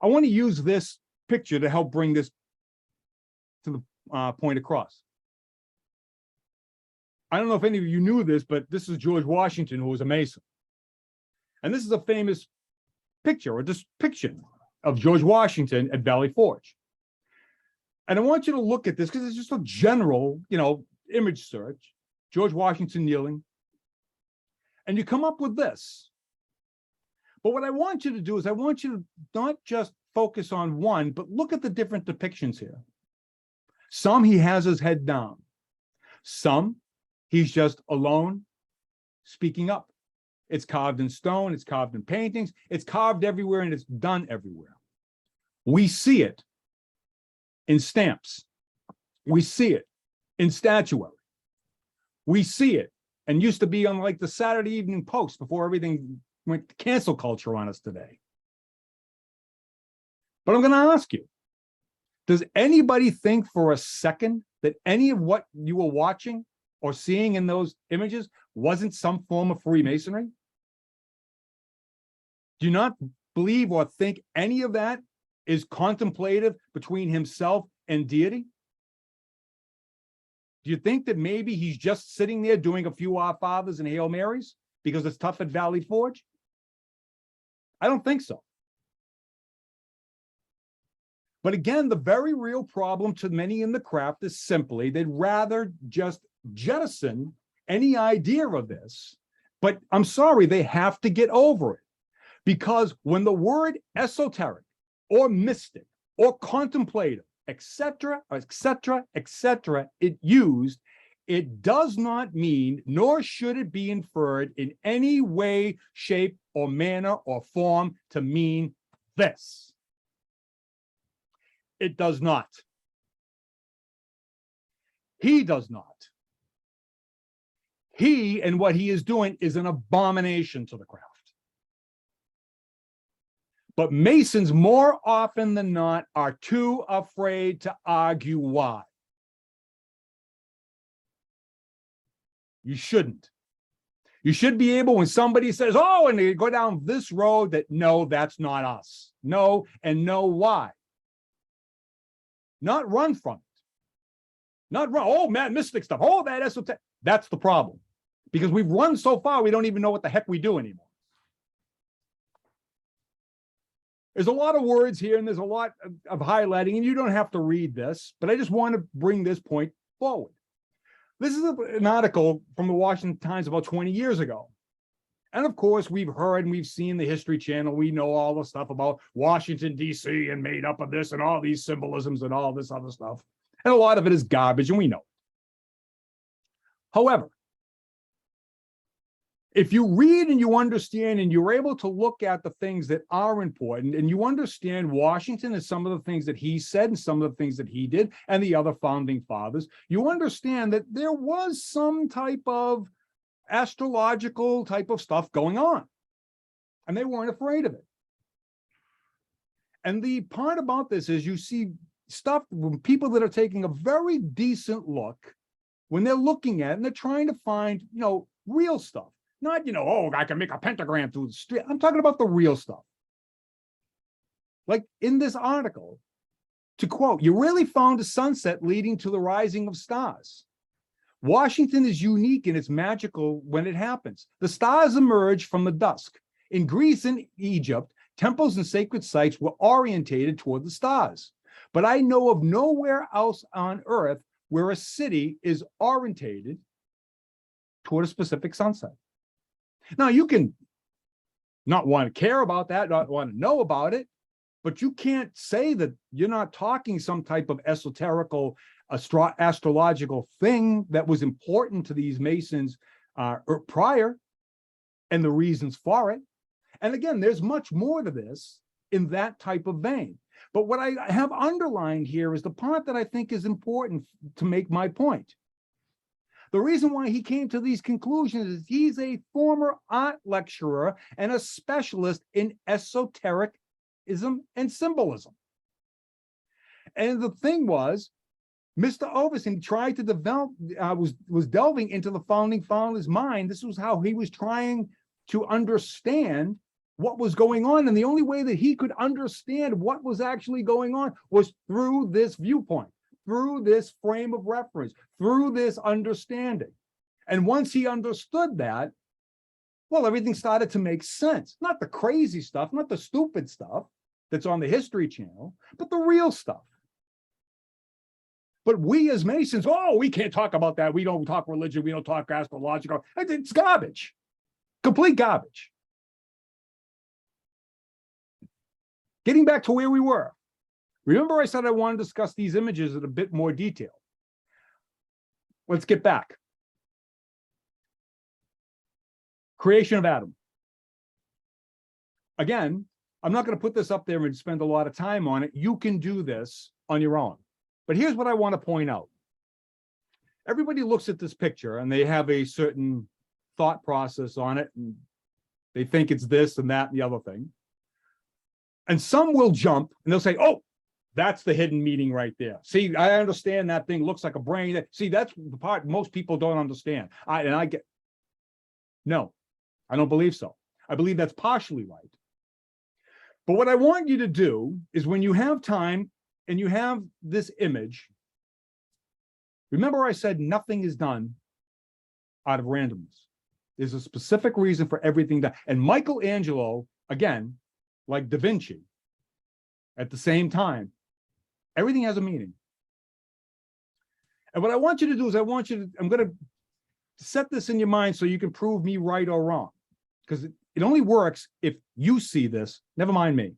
I want to use this picture to help bring this to the point across. I don't know if any of you knew this, but this is George Washington, who was a Mason. And this is a famous picture or depiction of George Washington at Valley Forge. And I want you to look at this because it's just a general, image search. George Washington kneeling. And you come up with this. But what I want you to do is I want you to not just focus on one, but look at the different depictions here. Some he has his head down. Some he's just alone, speaking up. It's carved in stone, it's carved in paintings, it's carved everywhere and it's done everywhere. We see it in stamps. We see it in statuary. We see it and used to be on like the Saturday Evening Post before everything went to cancel culture on us today. But I'm going to ask you, does anybody think for a second that any of what you were watching or seeing in those images wasn't some form of Freemasonry? Do you not believe or think any of that is contemplative between himself and deity? Do you think that maybe he's just sitting there doing a few Our Fathers and Hail Marys because it's tough at Valley Forge? I don't think so. But again, the very real problem to many in the craft is simply they'd rather just jettison any idea of this. But I'm sorry, they have to get over it. Because when the word esoteric or mystic or contemplative, etc., etc., etc., it does not mean, nor should it be inferred in any way, shape, or manner or form to mean this. It does not. He does not. He and what he is doing is an abomination to the craft. But Masons, more often than not, are too afraid to argue why. You shouldn't. You should be able, when somebody says, oh, and they go down this road, that no, that's not us. No, and know why. Not run from it. Not run, oh, man, mystic stuff. Oh, that esoteric. That's the problem. Because we've run so far, we don't even know what the heck we do anymore. There's a lot of words here and there's a lot of highlighting, and you don't have to read this, but I just want to bring this point forward. This is an article from the Washington Times about 20 years ago. And of course, we've heard and we've seen the History Channel. We know all the stuff about Washington, D.C. and made up of this and all these symbolisms and all this other stuff. And a lot of it is garbage, and we know. However, if you read and you understand and you're able to look at the things that are important and you understand Washington and some of the things that he said and some of the things that he did and the other founding fathers, you understand that there was some type of astrological type of stuff going on, and they weren't afraid of it. And the part about this is you see stuff from people that are taking a very decent look when they're looking at it and they're trying to find, real stuff. Not, oh, I can make a pentagram through the street. I'm talking about the real stuff. Like in this article, to quote, you really found a sunset leading to the rising of stars. Washington is unique and it's magical when it happens. The stars emerge from the dusk. In Greece and Egypt, temples and sacred sites were orientated toward the stars. But I know of nowhere else on earth where a city is orientated toward a specific sunset. Now, you can not want to care about that, not want to know about it, but you can't say that you're not talking some type of esoterical, astrological thing that was important to these Masons prior, and the reasons for it. And again, there's much more to this in that type of vein. But what I have underlined here is the part that I think is important to make my point. The reason why he came to these conclusions is he's a former art lecturer and a specialist in esotericism and symbolism. And the thing was, Mr. Overson tried to develop, was delving into the founding father's mind. This was how he was trying to understand what was going on. And the only way that he could understand what was actually going on was through this viewpoint, through this frame of reference, through this understanding. And once he understood that, well, everything started to make sense. Not the crazy stuff, not the stupid stuff that's on the History Channel, but the real stuff. But we as Masons, oh, we can't talk about that. We don't talk religion. We don't talk astrological. It's garbage, complete garbage. Getting back to where we were. Remember I said I want to discuss these images in a bit more detail. Let's get back. Creation of Adam. Again, I'm not going to put this up there and spend a lot of time on it. You can do this on your own. But here's what I want to point out. Everybody looks at this picture and they have a certain thought process on it, and they think it's this and that and the other thing. And some will jump and they'll say, oh, that's the hidden meaning right there. See, I understand that thing looks like a brain. See, that's the part most people don't understand. No, I don't believe so. I believe that's partially right. But what I want you to do is when you have time and you have this image, remember I said nothing is done out of randomness. There's a specific reason for everything done. And Michelangelo, again, like Da Vinci, at the same time, everything has a meaning. And what I want you to do is I'm going to set this in your mind so you can prove me right or wrong. Because it only works if you see this, never mind me.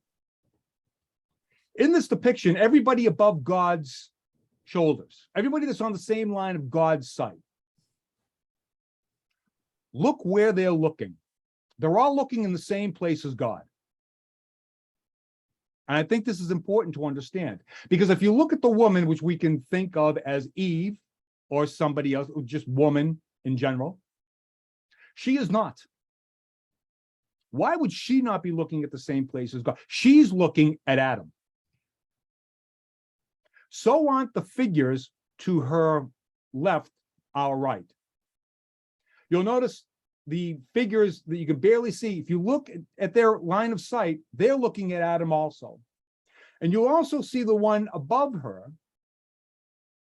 In this depiction, everybody above God's shoulders, everybody that's on the same line of God's sight, look where they're looking. They're all looking in the same place as God. And I think this is important to understand, because if you look at the woman, which we can think of as Eve or somebody else, or just woman in general, she is not. Why would she not be looking at the same place as God? She's looking at Adam. So aren't the figures to her left, our right. You'll notice the figures that you can barely see. If you look at their line of sight, they're looking at Adam also. And you'll also see the one above her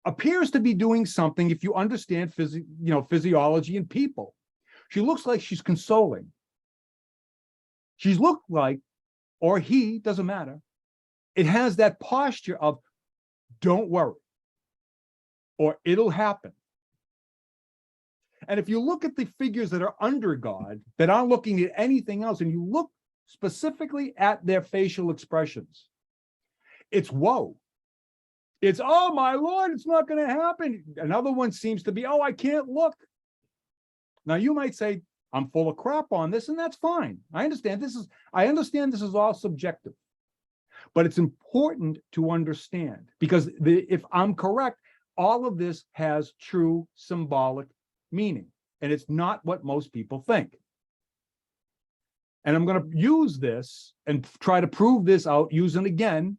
appears to be doing something if you understand physiology and people. She looks like she's consoling. She's looked like, or he, doesn't matter. It has that posture of, don't worry, or it'll happen. And if you look at the figures that are under God, that aren't looking at anything else, and you look specifically at their facial expressions, it's whoa. It's, oh my Lord, it's not going to happen. Another one seems to be, oh, I can't look. Now you might say, I'm full of crap on this, and that's fine. I understand this is all subjective. But it's important to understand, because if I'm correct, all of this has true symbolic meaning, and it's not what most people think. And I'm going to use this and try to prove this out using, again,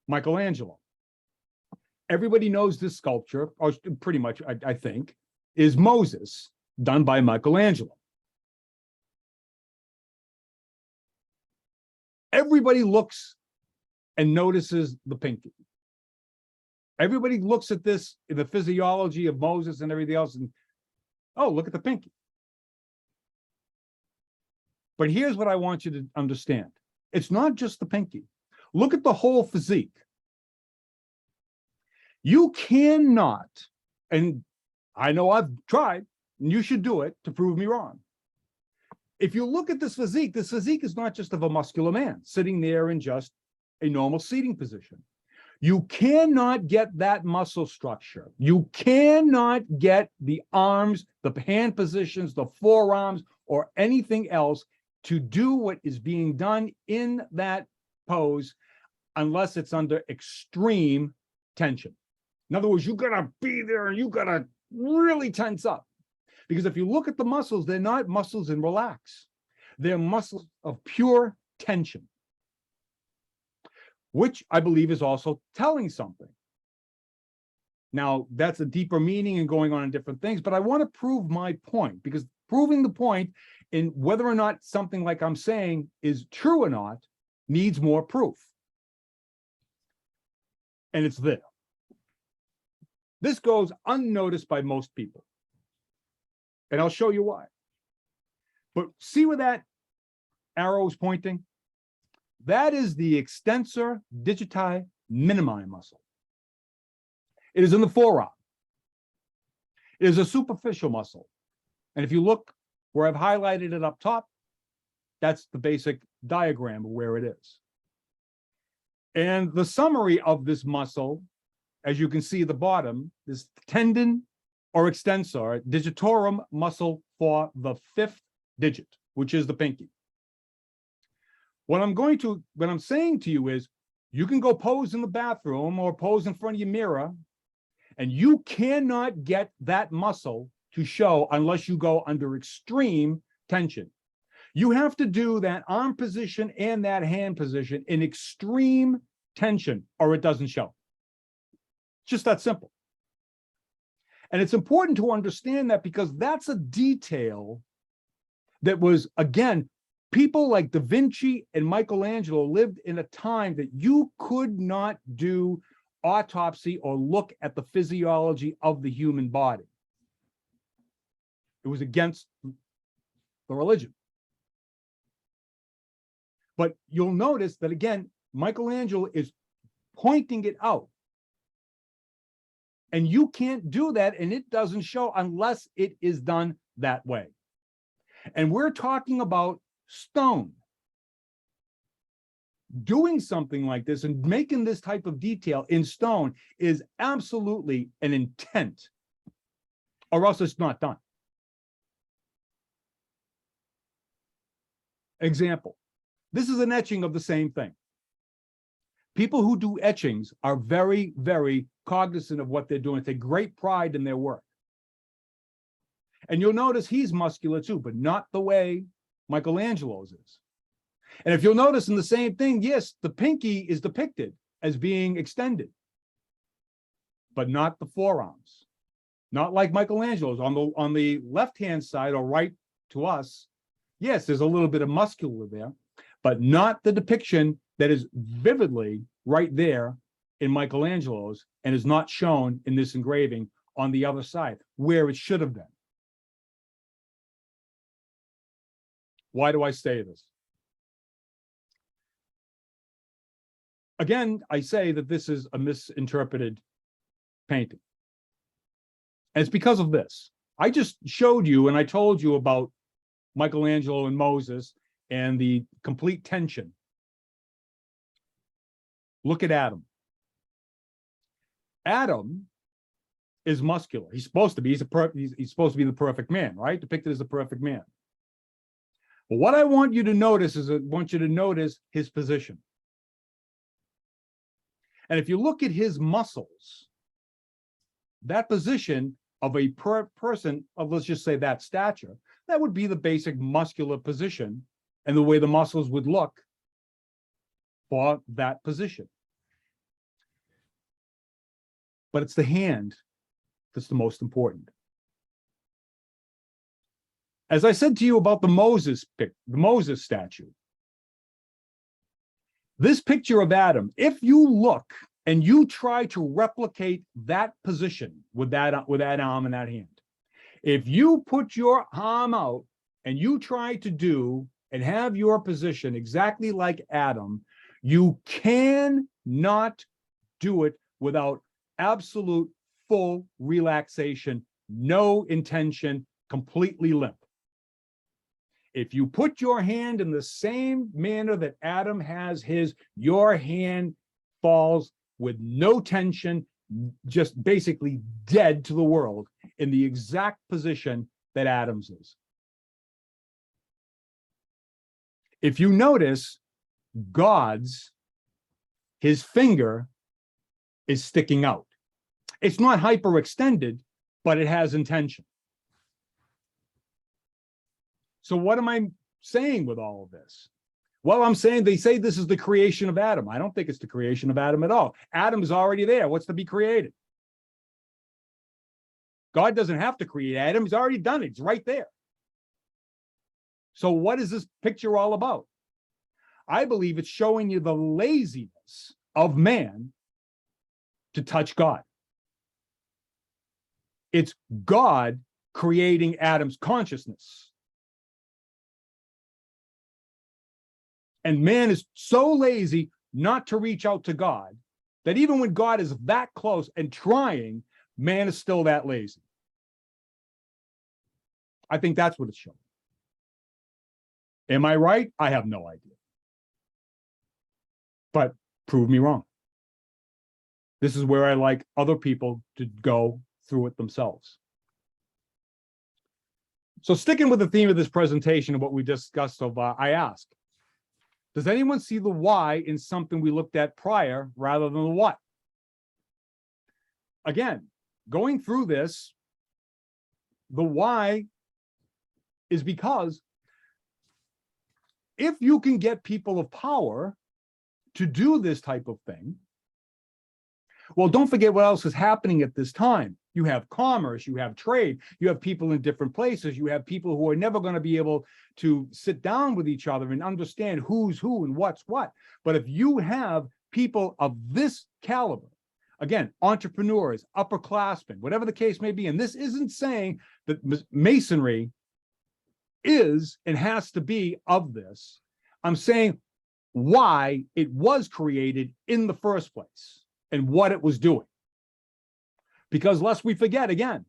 Michelangelo. Everybody knows this sculpture, or pretty much, I think, is Moses, done by Michelangelo. Everybody looks and notices the pinky. Everybody looks at this in the physiology of Moses and everything else, and oh, look at the pinky. But here's what I want you to understand. It's not just the pinky. Look at the whole physique. You cannot, and I know I've tried, and you should do it to prove me wrong. If you look at this physique is not just of a muscular man sitting there in just a normal seating position. You cannot get that muscle structure. You cannot get the arms, the hand positions, the forearms, or anything else to do what is being done in that pose unless it's under extreme tension. In other words, you gotta be there and you gotta really tense up. Because if you look at the muscles, they're not muscles in relax. They're muscles of pure tension, which I believe is also telling something. Now, that's a deeper meaning and going on in different things, but I want to prove my point, because proving the point in whether or not something like I'm saying is true or not needs more proof. And it's there. This goes unnoticed by most people. And I'll show you why. But see where that arrow is pointing? That is the extensor digiti minimi muscle. It is in the forearm. It is a superficial muscle. And if you look where I've highlighted it up top, that's the basic diagram of where it is. And the summary of this muscle, as you can see at the bottom, is tendon or extensor digitorum muscle for the 5th digit, which is the pinky. What I'm saying to you is, you can go pose in the bathroom or pose in front of your mirror, and you cannot get that muscle to show unless you go under extreme tension. You have to do that arm position and that hand position in extreme tension, or it doesn't show. It's just that simple. And it's important to understand that, because that's a detail that was, again, people like Da Vinci and Michelangelo lived in a time that you could not do autopsy or look at the physiology of the human body. It was against the religion. But you'll notice that, again, Michelangelo is pointing it out. And you can't do that, and it doesn't show unless it is done that way. And we're talking about stone. Doing something like this and making this type of detail in stone is absolutely an intent, or else it's not done. Example, this is an etching of the same thing. People who do etchings are very, very cognizant of what they're doing. Take great pride in their work. And you'll notice he's muscular too, but not the way Michelangelo's is. And if you'll notice in the same thing, yes, the pinky is depicted as being extended, but not the forearms. Not like Michelangelo's. On the left-hand side, or right to us, yes, there's a little bit of muscular there, but not the depiction that is vividly right there in Michelangelo's and is not shown in this engraving on the other side, where it should have been. Why do I say this? Again, I say that this is a misinterpreted painting. And it's because of this. I just showed you and I told you about Michelangelo and Moses and the complete tension. Look at Adam. Adam is muscular. He's supposed to be. He's supposed to be the perfect man, right? Depicted as the perfect man. But what I want you to notice is I want you to notice his position. And if you look at his muscles, that position of a person of, let's just say, that stature, that would be the basic muscular position and the way the muscles would look for that position. But it's the hand that's the most important. As I said to you about the Moses statue, this picture of Adam, if you look and you try to replicate that position with that arm and that hand, if you put your arm out and you try to do and have your position exactly like Adam, you cannot do it without absolute full relaxation, no intention, completely limp. If you put your hand in the same manner that Adam has his, your hand falls with no tension, just basically dead to the world in the exact position that Adam's is. If you notice, God's, his finger is sticking out. It's not hyperextended, but it has intention. So what am I saying with all of this? Well, I'm saying they say this is the creation of Adam. I don't think it's the creation of Adam at all. Adam is already there. What's to be created? God doesn't have to create Adam. He's already done it. It's right there. So what is this picture all about? I believe it's showing you the laziness of man to touch God. It's God creating Adam's consciousness. And man is so lazy not to reach out to God that even when God is that close and trying, man is still that lazy. I think that's what it's showing. Am I right? I have no idea. But prove me wrong. This is where I like other people to go through it themselves. So sticking with the theme of this presentation and what we discussed so far, I ask, does anyone see the why in something we looked at prior rather than the what? Again, going through this, the why is because if you can get people of power to do this type of thing, well, don't forget what else is happening at this time. You have commerce, you have trade, you have people in different places, you have people who are never going to be able to sit down with each other and understand who's who and what's what. But if you have people of this caliber, again, entrepreneurs, upperclassmen, whatever the case may be, and this isn't saying that Masonry is and has to be of this. I'm saying why it was created in the first place and what it was doing. Because lest we forget again,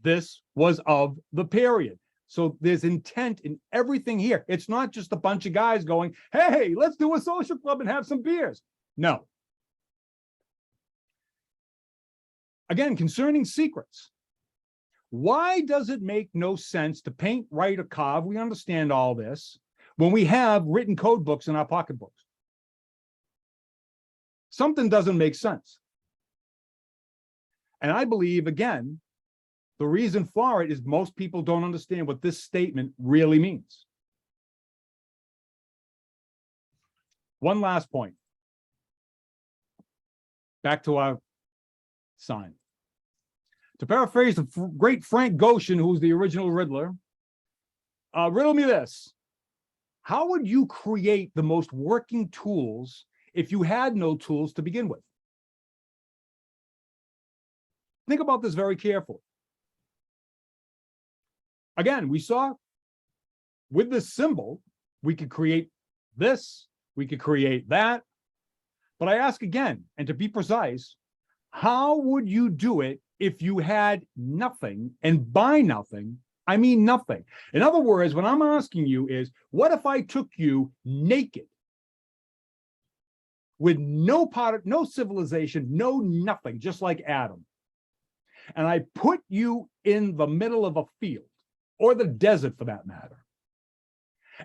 this was of the period. So there's intent in everything here. It's not just a bunch of guys going, hey, let's do a social club and have some beers. No. Again, concerning secrets, why does it make no sense to paint, write, or carve? We understand all this when we have written code books in our pocketbooks. Something doesn't make sense. And I believe, again, the reason for it is most people don't understand what this statement really means. One last point. Back to our sign. To paraphrase the great Frank Goshen, who's the original Riddler, riddle me this. How would you create the most working tools if you had no tools to begin with? Think about this very carefully. Again, we saw with this symbol, we could create this, we could create that. But I ask again, and to be precise, How would you do it if you had nothing? And by nothing, I mean nothing. In other words, what I'm asking you is, what if I took you naked with no civilization, no nothing, just like Adam, and I put you in the middle of a field or the desert for that matter.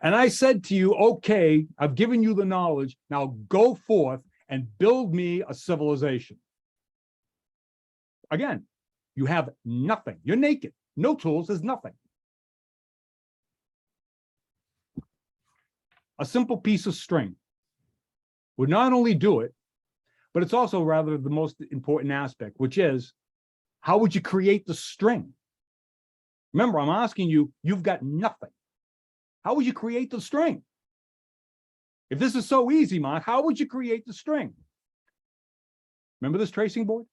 And I said to you, okay, I've given you the knowledge. Now go forth and build me a civilization. Again, you have nothing. You're naked. No tools, there's nothing. A simple piece of string would not only do it, but it's also rather the most important aspect, which is, how would you create the string? Remember, I'm asking you, you've got nothing. How would you create the string? If this is so easy, Mark, how would you create the string? Remember this tracing board?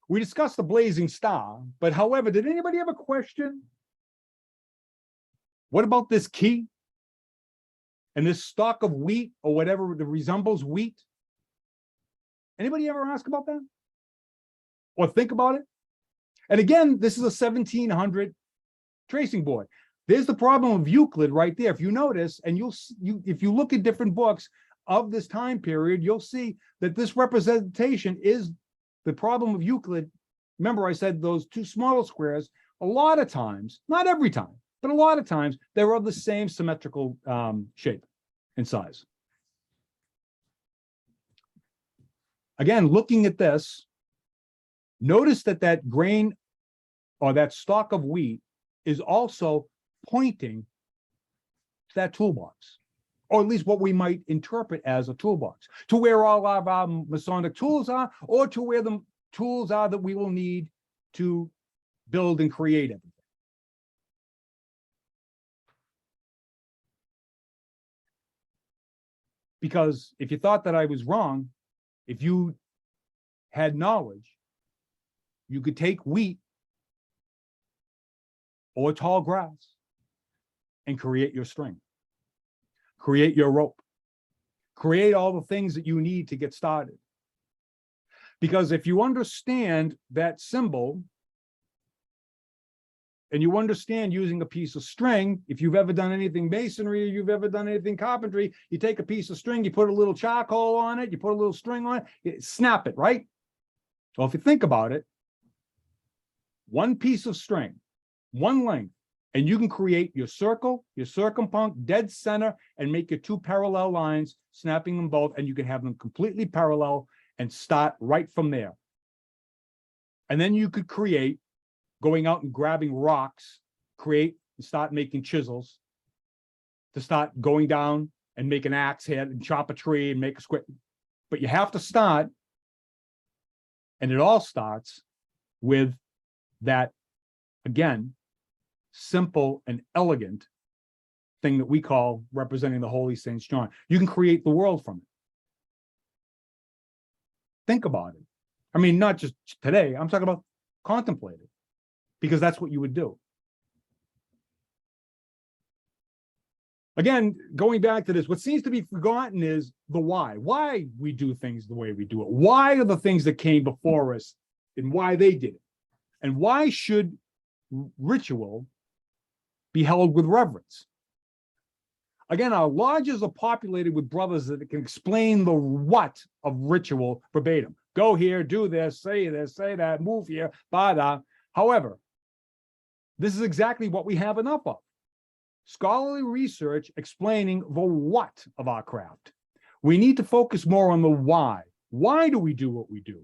We discussed the blazing star, but however, did anybody have a question? What about this key? And this stalk of wheat or whatever that resembles wheat? Anybody ever ask about that? Or think about it? And again, this is a 1700 tracing board. There's the problem of Euclid right there. If you notice, and if you look at different books of this time period, you'll see that this representation is the problem of Euclid. Remember, I said those two smaller squares, a lot of times, not every time, but a lot of times, they're of the same symmetrical shape and size. Again, looking at this, notice that that grain or that stalk of wheat is also pointing to that toolbox, or at least what we might interpret as a toolbox, to where all of our Masonic tools are, or to where the tools are that we will need to build and create everything. Because if you thought that I was wrong, if you had knowledge, you could take wheat or tall grass and create your string, create your rope, create all the things that you need to get started. Because if you understand that symbol and you understand using a piece of string, if you've ever done anything masonry, or you've ever done anything carpentry, you take a piece of string, you put a little charcoal on it, you put a little string on it, you snap it, right? So if you think about it, one piece of string, one length, and you can create your circle, your circumpunct, dead center, and make your two parallel lines, snapping them both, and you can have them completely parallel and start right from there. And then you could create, going out and grabbing rocks, create and start making chisels, to start going down and make an axe head and chop a tree and make a square. But you have to start, and it all starts with that, again, simple and elegant thing that we call representing the Holy Saint John. You can create the world from it. Think about it. I mean, not just today, I'm talking about contemplate it, because that's what you would do. Again, going back to this, what seems to be forgotten is the why we do things the way we do it. Why are the things that came before us and why they did it? And why should ritual be held with reverence? Again, our lodges are populated with brothers that can explain the what of ritual verbatim. Go here, do this, say that, move here, bada. However, this is exactly what we have enough of. Scholarly research explaining the what of our craft. We need to focus more on the why. Why do we do what we do?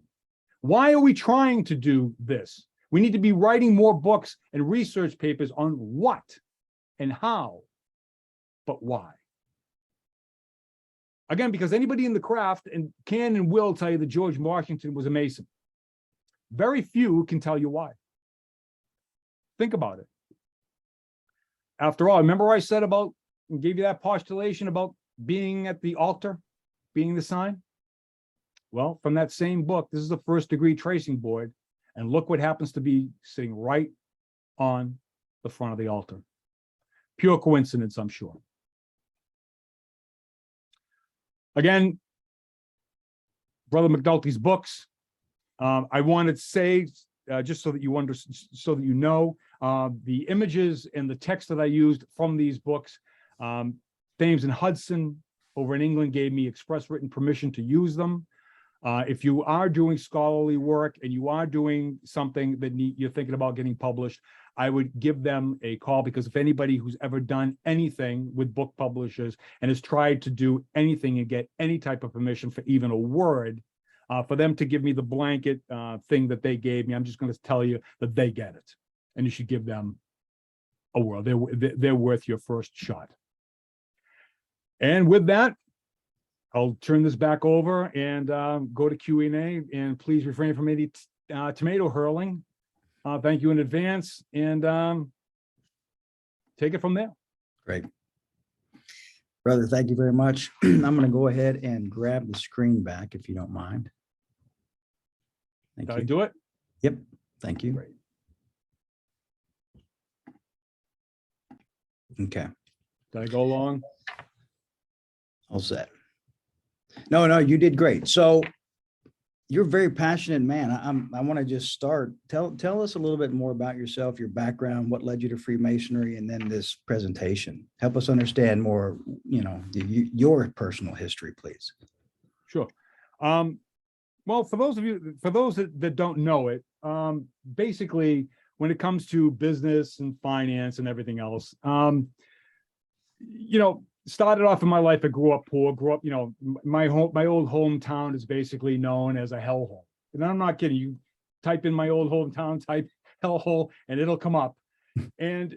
Why are we trying to do this? We need to be writing more books and research papers on what and how, but why. Again, because anybody in the craft can and will tell you that George Washington was a Mason. Very few can tell you why. Think about it. After all, remember I said about, and gave you that postulation about being at the altar, being the sign? Well, from that same book, this is a first degree tracing board, and look what happens to be sitting right on the front of the altar. Pure coincidence, I'm sure. Again, Brother McNulty's books. I wanted to say, just so that you so that you know, the images and the text that I used from these books, Thames and Hudson over in England gave me express written permission to use them. If you are doing scholarly work and you are doing something that you're thinking about getting published, I would give them a call, because if anybody who's ever done anything with book publishers and has tried to do anything and get any type of permission for even a word, for them to give me the blanket thing that they gave me, I'm just going to tell you that they get it, and you should give them a whirl. They're worth your first shot. And with that, I'll turn this back over and go to Q&A, and please refrain from any tomato hurling. Thank you in advance, and take it from there. Great. Brother, thank you very much. I'm going to go ahead and grab the screen back, if you don't mind. Thank Did you. I do it? Yep. Thank you. Great. Okay. Did I go along? All set. No, you did great. So you're a very passionate man. I want to just start. Tell us a little bit more about yourself, your background, what led you to Freemasonry, and then this presentation. Help us understand more, your personal history, please. Sure. Well, for those that don't know it, basically, when it comes to business and finance and everything else, started off in my life, I grew up poor, my old hometown is basically known as a hellhole. And I'm not kidding. You type in my old hometown, type hellhole, and it'll come up. And,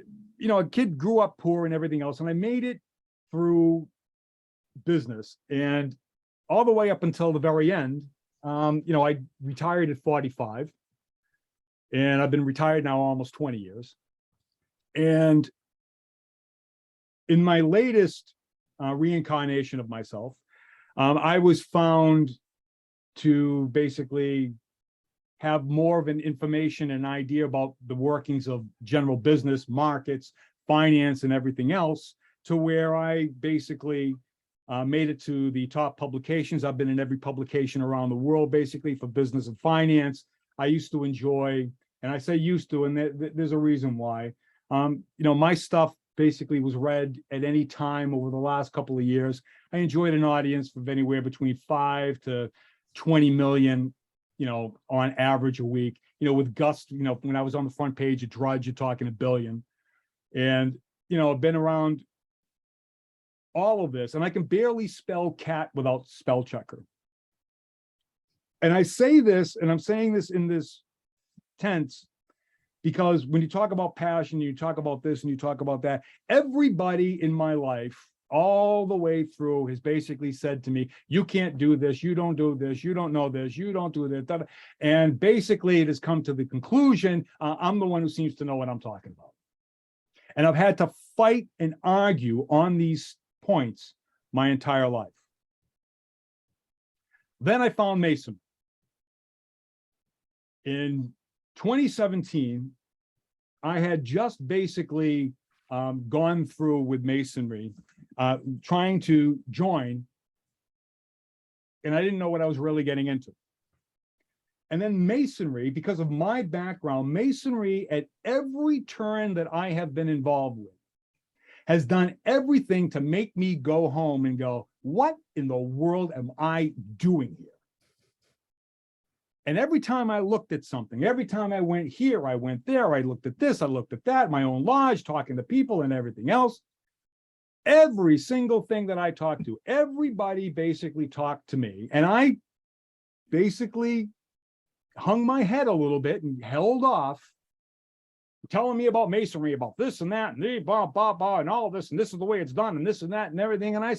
a kid grew up poor and everything else. And I made it through business, and all the way up until the very end. I retired at 45, and I've been retired now almost 20 years. And in my latest reincarnation of myself, I was found to basically have more of an information and idea about the workings of general business, markets, finance, and everything else, to where I basically made it to the top publications. I've been in every publication around the world, basically, for business and finance. I used to enjoy, and I say used to, and there's a reason why. My stuff basically was read at any time over the last couple of years. I enjoyed an audience of anywhere between 5 to 20 million, on average a week, with Gus, when I was on the front page of Drudge, you're talking 1 billion. And, I've been around all of this, and I can barely spell cat without spell checker. And I say this, and I'm saying this in this tense, because when you talk about passion, you talk about this and you talk about that, everybody in my life, all the way through, has basically said to me, you can't do this, you don't do this, you don't know this, you don't do this. And basically it has come to the conclusion, I'm the one who seems to know what I'm talking about. And I've had to fight and argue on these points my entire life. Then I found Masonry. In 2017, I had just basically gone through with Masonry, trying to join, and I didn't know what I was really getting into. And then Masonry, because of my background, Masonry at every turn that I have been involved with has done everything to make me go home and go, what in the world am I doing here? And every time I looked at something, every time I went here, I went there, I looked at this, I looked at that, my own lodge, talking to people and everything else. Every single thing that I talked to, everybody basically talked to me. And I basically hung my head a little bit and held off, telling me about Masonry, about this and that, and blah, blah, blah, and all this, and this is the way it's done, and this and that, and everything. And I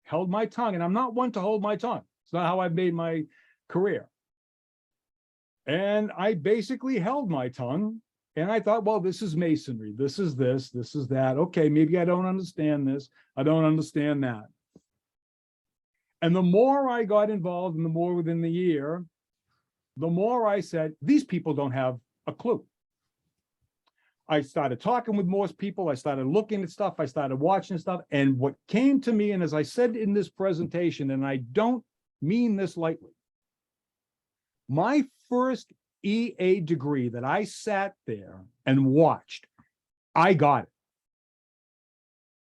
held my tongue, and I'm not one to hold my tongue. It's not how I've made my career. And I basically held my tongue, and I thought, well, this is Masonry. This is this is that. Okay, maybe I don't understand this. I don't understand that. And the more I got involved, and the more within the year, the more I said, these people don't have a clue. I started talking with more people. I started looking at stuff. I started watching stuff. And what came to me, and as I said in this presentation, and I don't mean this lightly, My first EA degree that I sat there and watched, I got it.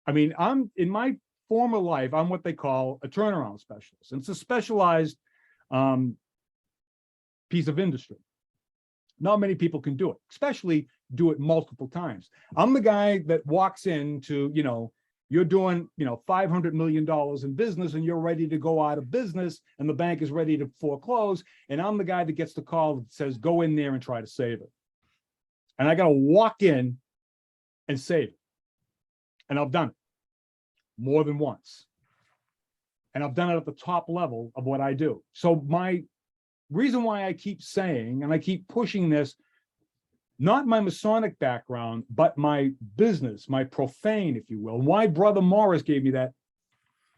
I mean, I'm in my former life, I'm what they call a turnaround specialist. And it's a specialized piece of industry. Not many people can do it, especially do it multiple times. I'm the guy that walks into, you're doing, $500 million in business and you're ready to go out of business and the bank is ready to foreclose. And I'm the guy that gets the call that says, go in there and try to save it. And I got to walk in and save it. And I've done it more than once. And I've done it at the top level of what I do. So my reason why I keep saying, and I keep pushing this, not my Masonic background, but my business, my profane, if you will, why Brother Morris gave me that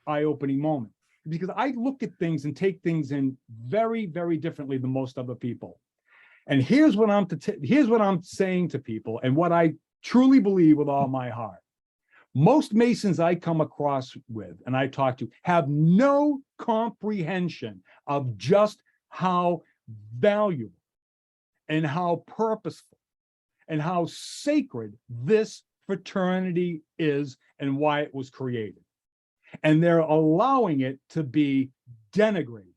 eye-opening moment. Because I look at things and take things in very, very differently than most other people. And here's what I'm saying to people and what I truly believe with all my heart. Most Masons I come across with and I talk to have no comprehension of just how valuable and how purposeful and how sacred this fraternity is and why it was created. And they're allowing it to be denigrated.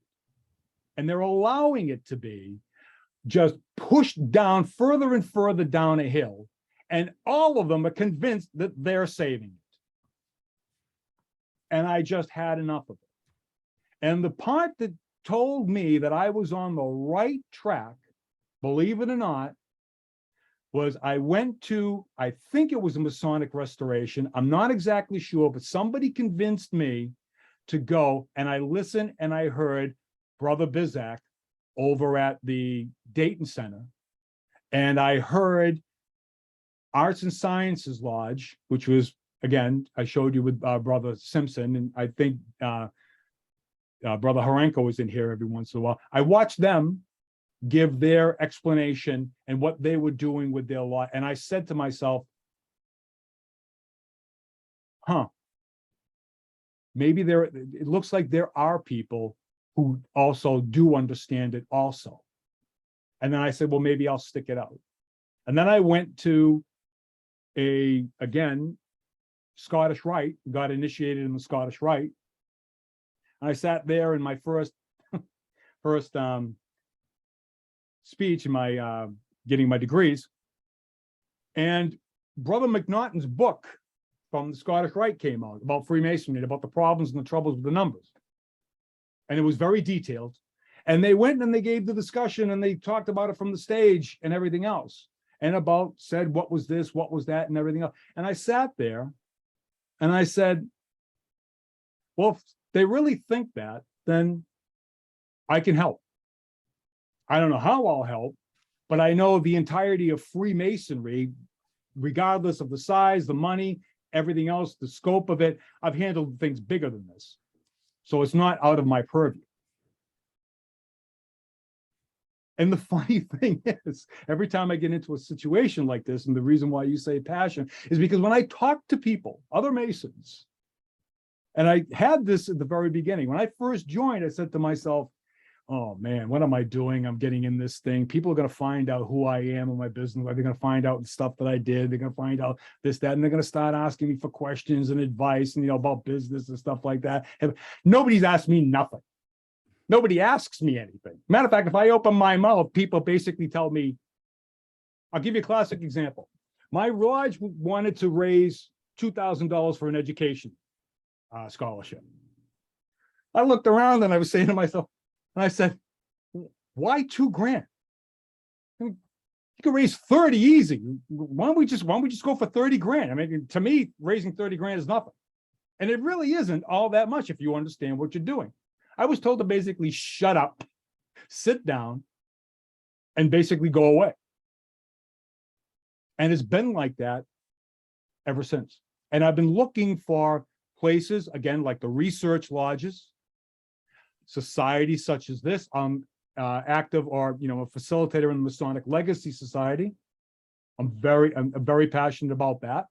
And they're allowing it to be just pushed down further and further down a hill. And all of them are convinced that they're saving it. And I just had enough of it. And the part that told me that I was on the right track, believe it or not, was I went to, I think it was a Masonic Restoration. I'm not exactly sure, but somebody convinced me to go, and I listened and I heard Brother Bizak over at the Dayton Center. And I heard Arts and Sciences Lodge, which was, again, I showed you with Brother Simpson, and I think Brother Harenko was in here every once in a while. I watched them give their explanation and what they were doing with their law. And I said to myself, maybe it looks like there are people who also do understand it also. And then I said, well, maybe I'll stick it out. And then I went to again, Scottish Rite, got initiated in the Scottish Rite. I sat there in my first speech in my getting my degrees, and Brother McNaughton's book from the Scottish Rite came out about Freemasonry and about the problems and the troubles with the numbers. And it was very detailed. And they went and they gave the discussion and they talked about it from the stage and everything else. And about said, what was this, what was that, and everything else. And I sat there and I said, well, if they really think that, then I can help. I don't know how I'll help, but I know the entirety of Freemasonry, regardless of the size, the money, everything else, the scope of it, I've handled things bigger than this. So it's not out of my purview. And the funny thing is, every time I get into a situation like this, and the reason why you say passion is because when I talk to people, other Masons, and I had this at the very beginning, when I first joined, I said to myself, oh man, what am I doing? I'm getting in this thing. People are going to find out who I am in my business. They're going to find out the stuff that I did. They're going to find out this, that, and they're going to start asking me for questions and advice and, about business and stuff like that. And nobody's asked me nothing. Nobody asks me anything. Matter of fact, if I open my mouth, people basically tell me, I'll give you a classic example. My lodge wanted to raise $2,000 for an education scholarship. I looked around and I was saying to myself, and I said, why $2,000? I mean, you can raise 30 easy. Why don't we just go for 30 grand? I mean, to me, raising 30 grand is nothing. And it really isn't all that much if you understand what you're doing. I was told to basically shut up, sit down, and basically go away. And it's been like that ever since. And I've been looking for places, again, like the research lodges, societies such as this. I'm active or, a facilitator in the Masonic Legacy Society. I'm very passionate about that.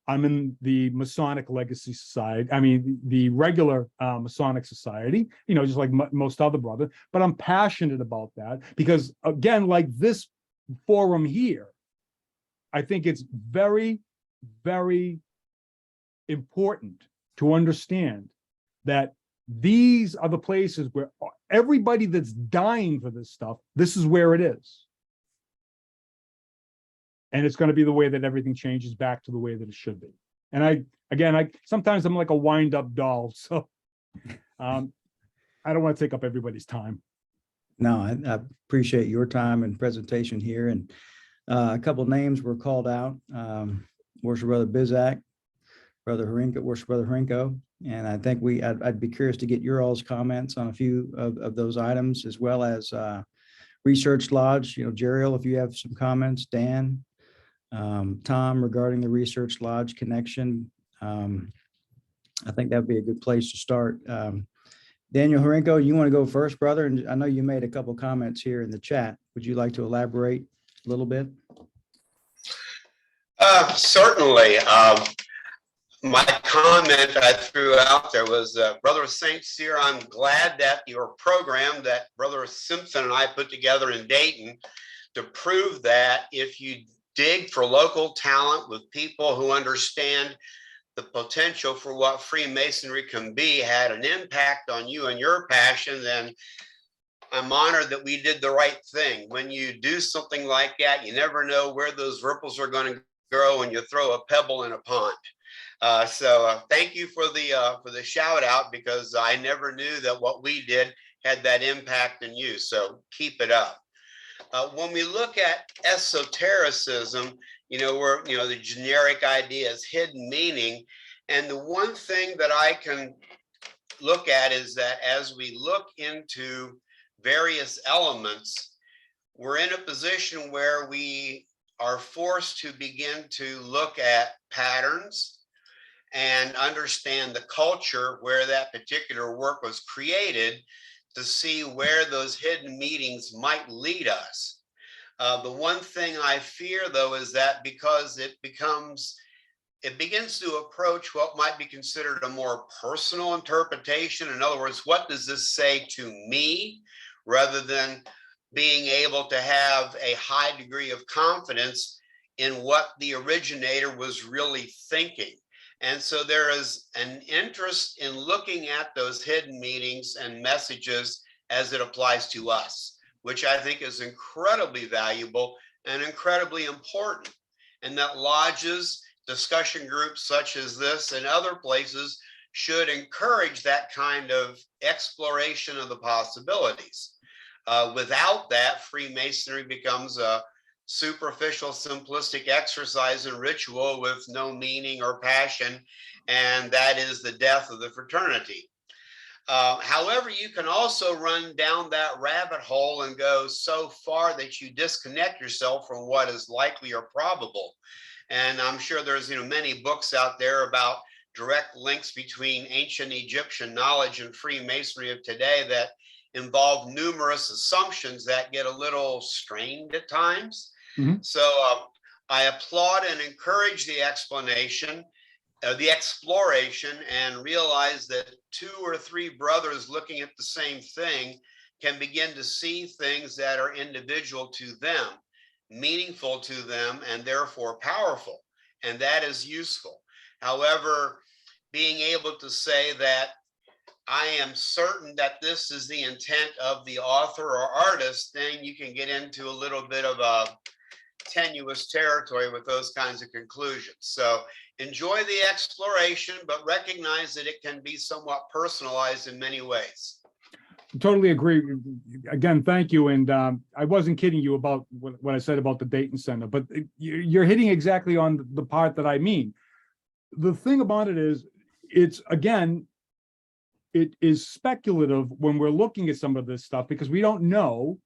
I'm in the Masonic Legacy Society. I mean, the regular Masonic Society, you know, just like most other brothers, but I'm passionate about that because, again, like this forum here, I think it's very, very important to understand that these are the places where everybody that's dying for this stuff, this is where it is. And it's going to be the way that everything changes back to the way that it should be. And I sometimes I'm like a wind-up doll. So I don't want to take up everybody's time. No, I appreciate your time and presentation here. And a couple of names were called out. Worship Brother Bizak, Worship Brother Hrinko. And I think I'd be curious to get your all's comments on a few of those items, as well as Research Lodge, you know, Jeriel, if you have some comments, Dan, Tom, regarding the Research Lodge connection. I think that'd be a good place to start. Daniel Hrinko, you want to go first, brother? And I know you made a couple comments here in the chat. Would you like to elaborate a little bit? Certainly. My comment I threw out there was, Brother St. Cyr, I'm glad that your program that Brother Simpson and I put together in Dayton to prove that if you dig for local talent with people who understand the potential for what Freemasonry can be had an impact on you and your passion, then I'm honored that we did the right thing. When you do something like that, you never know where those ripples are going to grow when you throw a pebble in a pond. So thank you for the shout out, because I never knew that what we did had that impact in you. So keep it up. When we look at esotericism, the generic idea is hidden meaning. And the one thing that I can look at is that as we look into various elements, we're in a position where we are forced to begin to look at patterns and understand the culture where that particular work was created to see where those hidden meanings might lead us. The one thing I fear, though, is that because it begins to approach what might be considered a more personal interpretation. In other words, what does this say to me, rather than being able to have a high degree of confidence in what the originator was really thinking. And so there is an interest in looking at those hidden meanings and messages as it applies to us, which I think is incredibly valuable and incredibly important. And that lodges, discussion groups such as this and other places should encourage that kind of exploration of the possibilities. Without that, Freemasonry becomes a superficial, simplistic exercise and ritual with no meaning or passion, and that is the death of the fraternity. However, you can also run down that rabbit hole and go so far that you disconnect yourself from what is likely or probable. And I'm sure there's many books out there about direct links between ancient Egyptian knowledge and Freemasonry of today that involve numerous assumptions that get a little strained at times. Mm-hmm. So I applaud and encourage the exploration, the exploration, and realize that 2 or 3 brothers looking at the same thing can begin to see things that are individual to them, meaningful to them, and therefore powerful. And that is useful. However, being able to say that I am certain that this is the intent of the author or artist, then you can get into a little bit of a tenuous territory with those kinds of conclusions. So enjoy the exploration, but recognize that it can be somewhat personalized in many ways. Totally agree. Again, thank you. And I wasn't kidding you about what I said about the Dayton Center, but you're hitting exactly on the part that I mean. The thing about it is, it is speculative when we're looking at some of this stuff because we don't know.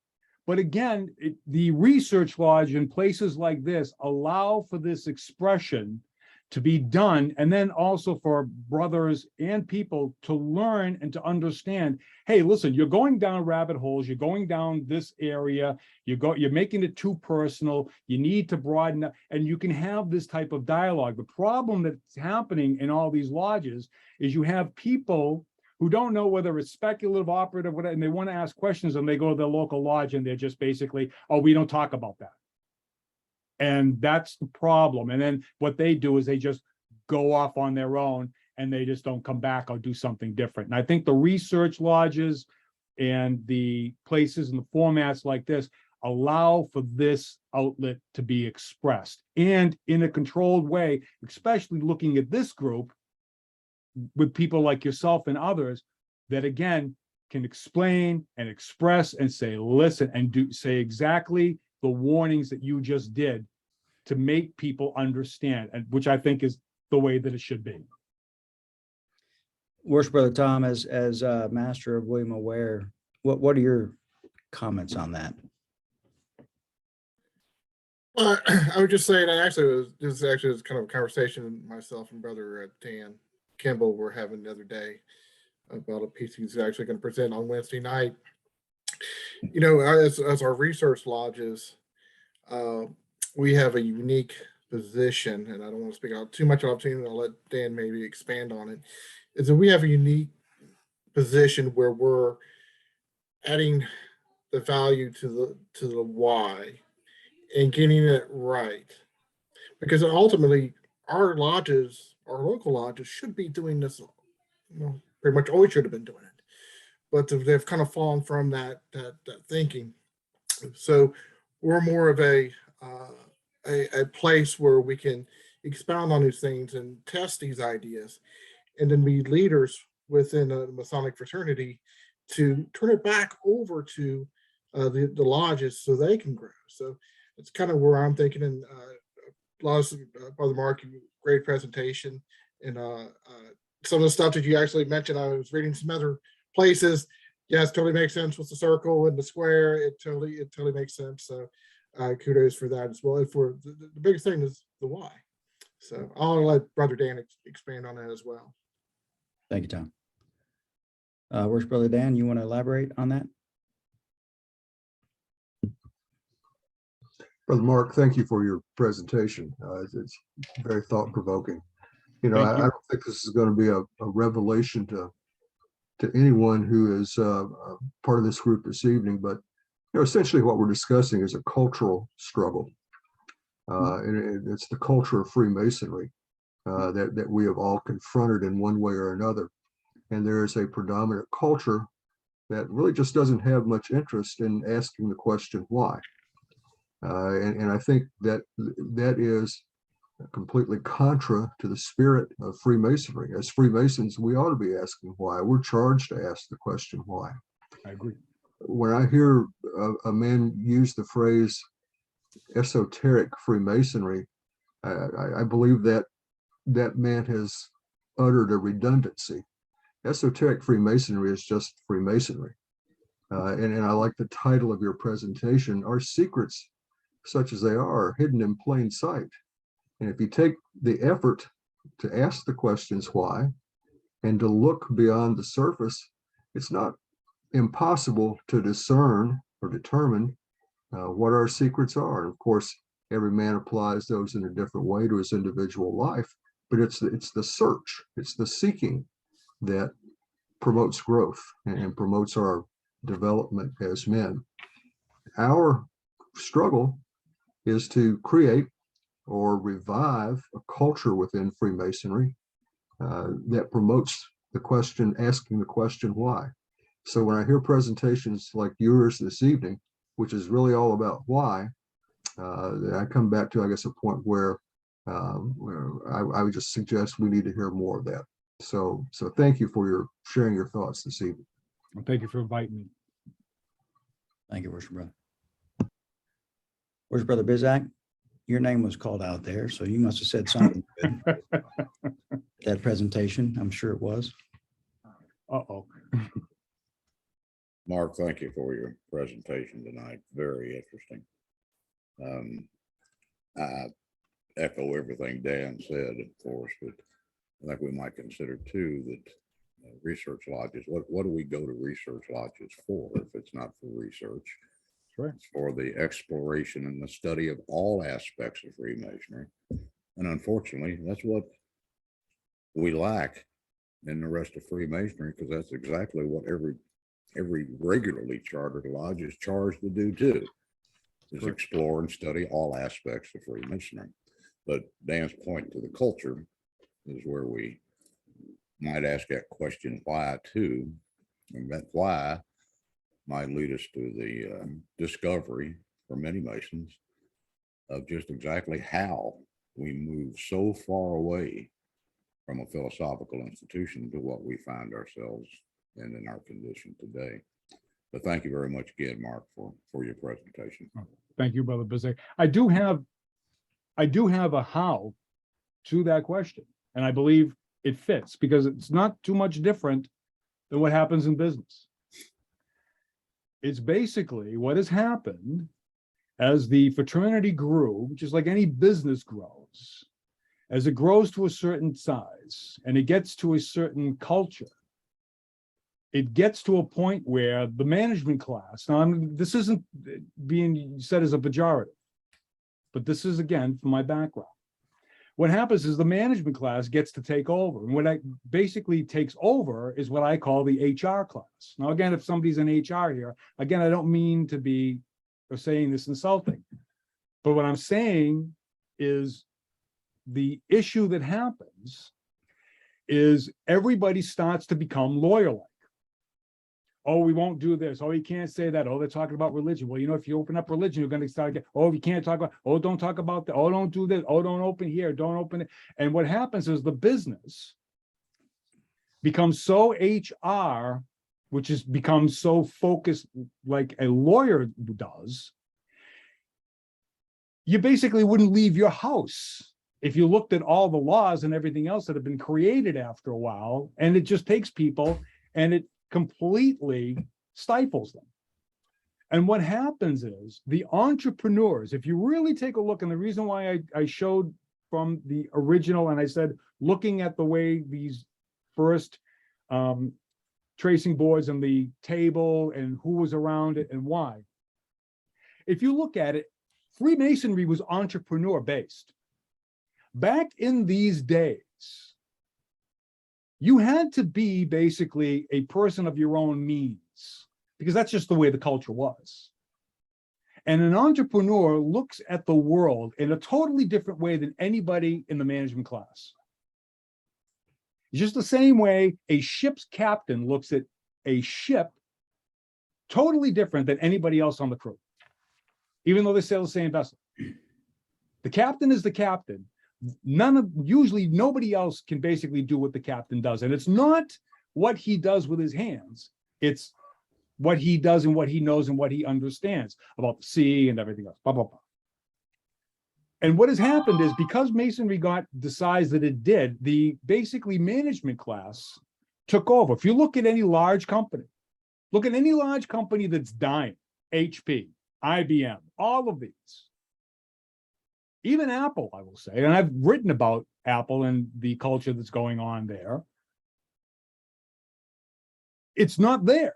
But again, the Research Lodge in places like this allow for this expression to be done. And then also for brothers and people to learn and to understand, hey, listen, you're going down rabbit holes, you're going down this area, you're making it too personal, you need to broaden up, and you can have this type of dialogue. The problem that's happening in all these lodges is you have people who don't know whether it's speculative, operative, whatever, and they want to ask questions, and they go to their local lodge and they're just basically, oh, we don't talk about that. And that's the problem. And then what they do is they just go off on their own and they just don't come back or do something different. And I think the research lodges and the places and the formats like this allow for this outlet to be expressed, and in a controlled way, especially looking at this group with people like yourself and others that, again, can explain and express and say, listen, and say exactly the warnings that you just did to make people understand, and which I think is the way that it should be. Worship Brother Tom, as master of William Ware, what are your comments on that? Well, I would just say that this was kind of a conversation myself and Brother Dan Kimball were having the other day about a piece he's actually going to present on Wednesday night. You know, as our research lodges, we have a unique position, and I don't want to speak out too much about it. I'll let Dan maybe expand on it. Is that we have a unique position where we're adding the value to the why and getting it right, because ultimately our lodges, our local lodges, should be doing this. Pretty much always should have been doing it, but they've kind of fallen from that thinking. So we're more of a place where we can expound on these things and test these ideas, and then be leaders within a Masonic fraternity to turn it back over to the lodges so they can grow. So it's kind of where I'm thinking. And Brother Mark, great presentation, and some of the stuff that you actually mentioned, I was reading some other places. Yes, totally makes sense with the circle and the square. It totally makes sense. So kudos for that as well. And for the biggest thing is the why. So I'll let Brother Dan expand on that as well. Thank you, Tom. Worship Brother Dan, you want to elaborate on that? Brother Mark, thank you for your presentation. It's very thought-provoking. You know, I don't think this is going to be a revelation to anyone who is part of this group this evening, but you know, essentially what we're discussing is a cultural struggle. And it's the culture of Freemasonry that we have all confronted in one way or another. And there is a predominant culture that really just doesn't have much interest in asking the question why. And I think that is completely contra to the spirit of Freemasonry. As Freemasons, we ought to be asking why. We're charged to ask the question why. I agree. When I hear a man use the phrase esoteric Freemasonry, I believe that man has uttered a redundancy. Esoteric Freemasonry is just Freemasonry. And I like the title of your presentation, Our Secrets, Such as They Are, Hidden in Plain Sight. And if you take the effort to ask the questions why and to look beyond the surface, it's not impossible to discern or determine what our secrets are. And of course, every man applies those in a different way to his individual life, but it's the search, it's the seeking that promotes growth and promotes our development as men. Our struggle is to create or revive a culture within Freemasonry that promotes the question, asking the question why. So when I hear presentations like yours this evening, which is really all about why, I come back to, I guess, a point where I would just suggest we need to hear more of that. So thank you for sharing your thoughts this evening. Well, thank you for inviting me. Thank you, Worship Brother. Worship Brother Bizak, your name was called out there, so you must have said something good. That presentation, I'm sure it was. Uh-oh. Mark, thank you for your presentation tonight. Very interesting. echo everything Dan said, of course, but I think we might consider too that research lodges, what do we go to research lodges for if it's not for research? Sure. It's for the exploration and the study of all aspects of Freemasonry. And unfortunately, that's what we lack in the rest of Freemasonry, because that's exactly what every regularly chartered lodge is charged to do too, is Correct. explore and study all aspects of Freemasonry. But Dan's point to the culture is where we might ask that question why too, and that why might lead us to the discovery for many Masons of just exactly how we move so far away from a philosophical institution to what we find ourselves in our condition today. But thank you very much again, Mark, for your presentation. Thank you, Brother Bizet. I do have a how to that question, and I believe it fits because it's not too much different than what happens in business. It's basically what has happened as the fraternity grew, just like any business grows. As it grows to a certain size and it gets to a certain culture, it gets to a point where the management class, now this isn't being said as a pejorative, but this is again from my background. What happens is the management class gets to take over. And what basically takes over is what I call the HR class. Now, again, if somebody's in HR here, again, I don't mean to be or saying this insulting, but what I'm saying is the issue that happens is everybody starts to become lawyer-like. Oh, we won't do this. Oh, you can't say that. Oh, they're talking about religion. Well, you know, if you open up religion, you're going to start getting, oh, you can't talk about, oh, don't talk about that. Oh, don't do this. Oh, don't open here. Don't open it. And what happens is the business becomes so HR, which has become so focused like a lawyer does. You basically wouldn't leave your house if you looked at all the laws and everything else that have been created after a while, and it just takes people and it completely stifles them. And what happens is the entrepreneurs, if you really take a look, and the reason why I showed from the original, and I said, looking at the way these first tracing boards and the table and who was around it and why. If you look at it, Freemasonry was entrepreneur based. Back in these days, you had to be basically a person of your own means, because that's just the way the culture was. And an entrepreneur looks at the world in a totally different way than anybody in the management class. Just the same way a ship's captain looks at a ship totally different than anybody else on the crew, even though they sail the same vessel. The captain is the captain. Usually nobody else can basically do what the captain does. And it's not what he does with his hands. It's what he does and what he knows and what he understands about the sea and everything else. Blah, blah, blah. And what has happened is because Masonry got the size that it did, the basically management class took over. If you look at any large company, that's dying, HP, IBM, all of these. Even Apple, I will say, and I've written about Apple and the culture that's going on there. It's not there.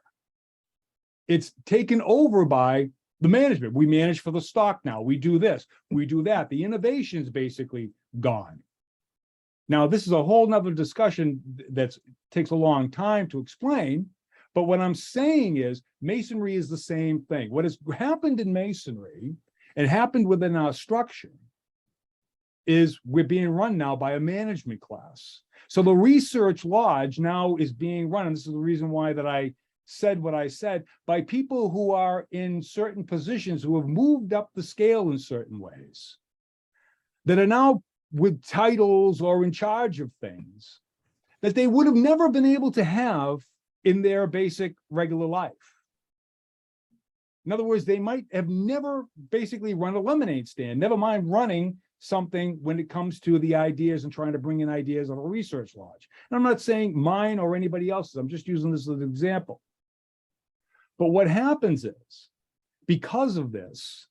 It's taken over by the management. We manage for the stock now. We do this, we do that. The innovation's basically gone. Now, this is a whole nother discussion that takes a long time to explain. But what I'm saying is Masonry is the same thing. What has happened in Masonry and happened within our structure is we're being run now by a management class. So the research lodge now is being run, and this is the reason why that I said what I said, by people who are in certain positions who have moved up the scale in certain ways, that are now with titles or in charge of things that they would have never been able to have in their basic regular life. In other words, they might have never basically run a lemonade stand, never mind running something when it comes to the ideas and trying to bring in ideas of a research lodge. And I'm not saying mine or anybody else's, I'm just using this as an example. But what happens is, because of this,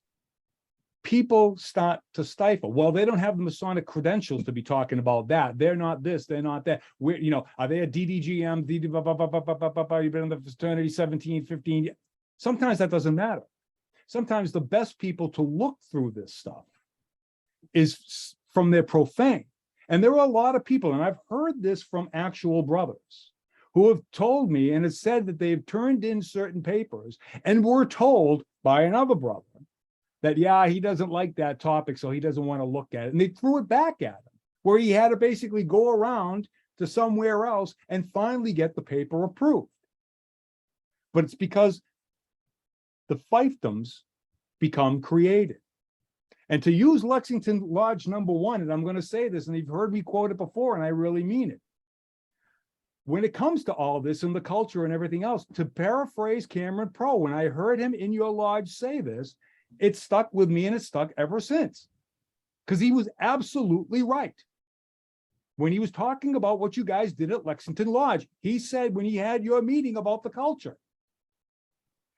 people start to stifle. Well, they don't have the Masonic credentials to be talking about that. They're not this, they're not that. We're, you know, are they a DDGM, you've been in the fraternity 17, 15? Sometimes that doesn't matter. Sometimes the best people to look through this stuff is from their profane. And there are a lot of people, and I've heard this from actual brothers who have told me and have said that they've turned in certain papers and were told by another brother that, yeah, he doesn't like that topic, so he doesn't want to look at it. And they threw it back at him, where he had to basically go around to somewhere else and finally get the paper approved. But it's because the fiefdoms become created. And to use Lexington Lodge No. 1, and I'm going to say this, and you've heard me quote it before, and I really mean it. When it comes to all this and the culture and everything else, to paraphrase Cameron Pro, when I heard him in your lodge say this, it stuck with me and it's stuck ever since. Because he was absolutely right. When he was talking about what you guys did at Lexington Lodge, he said when he had your meeting about the culture,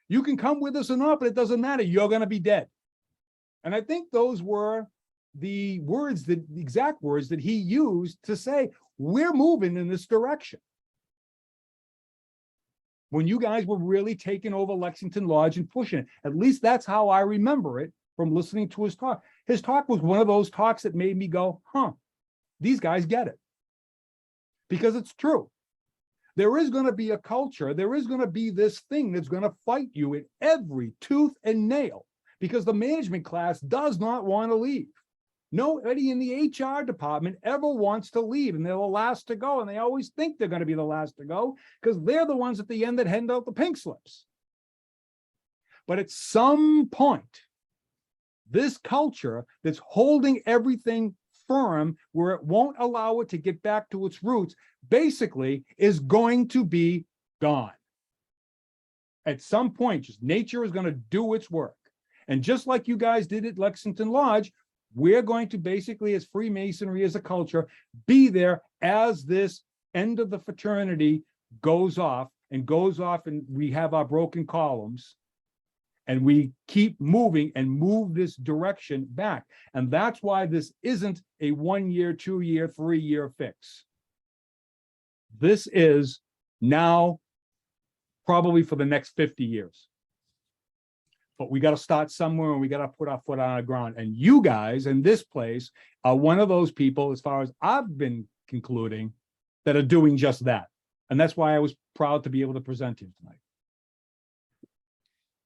you can come with us or not, but it doesn't matter. You're going to be dead. And I think those were the words, the exact words that he used to say, we're moving in this direction. When you guys were really taking over Lexington Lodge and pushing it. At least that's how I remember it from listening to his talk. His talk was one of those talks that made me go, huh, these guys get it. Because it's true. There is going to be a culture. There is going to be this thing that's going to fight you in every tooth and nail, because the management class does not want to leave. Nobody in the HR department ever wants to leave, and they're the last to go. And they always think they're going to be the last to go because they're the ones at the end that hand out the pink slips. But at some point, this culture that's holding everything firm, where it won't allow it to get back to its roots, basically is going to be gone. At some point, just nature is going to do its work. And just like you guys did at Lexington Lodge, we're going to basically, as Freemasonry as a culture, be there as this end of the fraternity goes off, and we have our broken columns, and we keep moving and move this direction back. And that's why this isn't a 1 year, 2 year, 3 year fix. This is now probably for the next 50 years. But we got to start somewhere, and we got to put our foot on the ground. And you guys in this place are one of those people, as far as I've been concluding, that are doing just that. And that's why I was proud to be able to present to you tonight.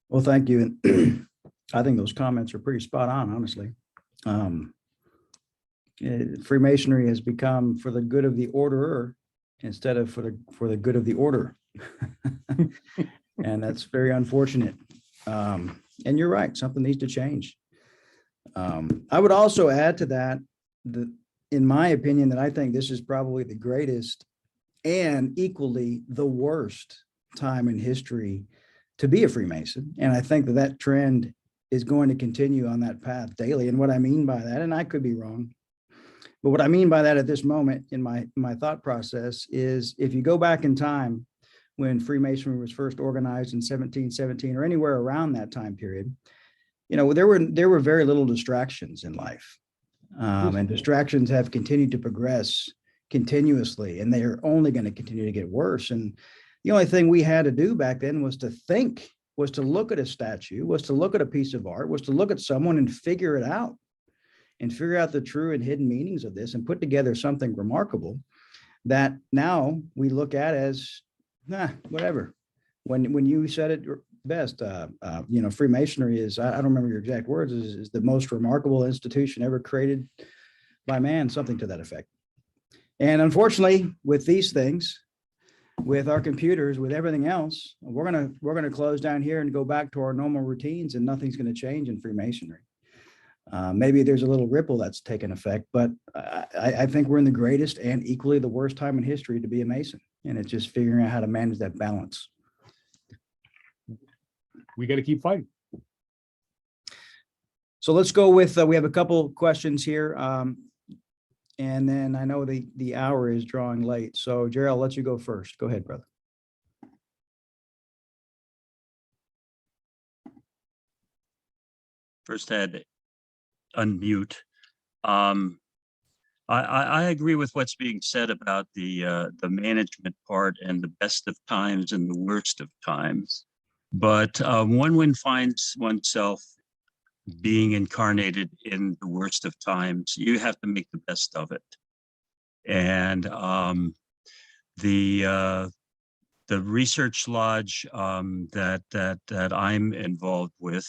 Well, thank you. And I think those comments are pretty spot on, honestly. Freemasonry has become for the good of the orderer instead of for the good of the order. And that's very unfortunate. And you're right, something needs to change. I would also add to that, in my opinion, that I think this is probably the greatest and equally the worst time in history to be a Freemason. And I think that trend is going to continue on that path daily. And what I mean by that, and I could be wrong, but what I mean by that at this moment in my thought process is, if you go back in time, when Freemasonry was first organized in 1717 or anywhere around that time period, you know, there were very little distractions in life. And distractions have continued to progress continuously, and they are only going to continue to get worse. And the only thing we had to do back then was to think, was to look at a statue, was to look at a piece of art, was to look at someone and figure it out, and figure out the true and hidden meanings of this, and put together something remarkable that now we look at as, whatever. When you said it best, you know, Freemasonry is, I don't remember your exact words, is the most remarkable institution ever created by man, something to that effect. And unfortunately, with these things, with our computers, with everything else, we're gonna close down here and go back to our normal routines, and nothing's going to change in Freemasonry. Maybe there's a little ripple that's taken effect, but I think we're in the greatest and equally the worst time in history to be a Mason. And it's just figuring out how to manage that balance. We got to keep fighting. So let's go with, we have a couple questions here. And then I know the hour is drawing late. So Jerry, I'll let you go first. Go ahead, brother. First had unmute. I agree with what's being said about the management part and the best of times and the worst of times. But one finds oneself being incarnated in the worst of times, you have to make the best of it. And the research lodge that I'm involved with,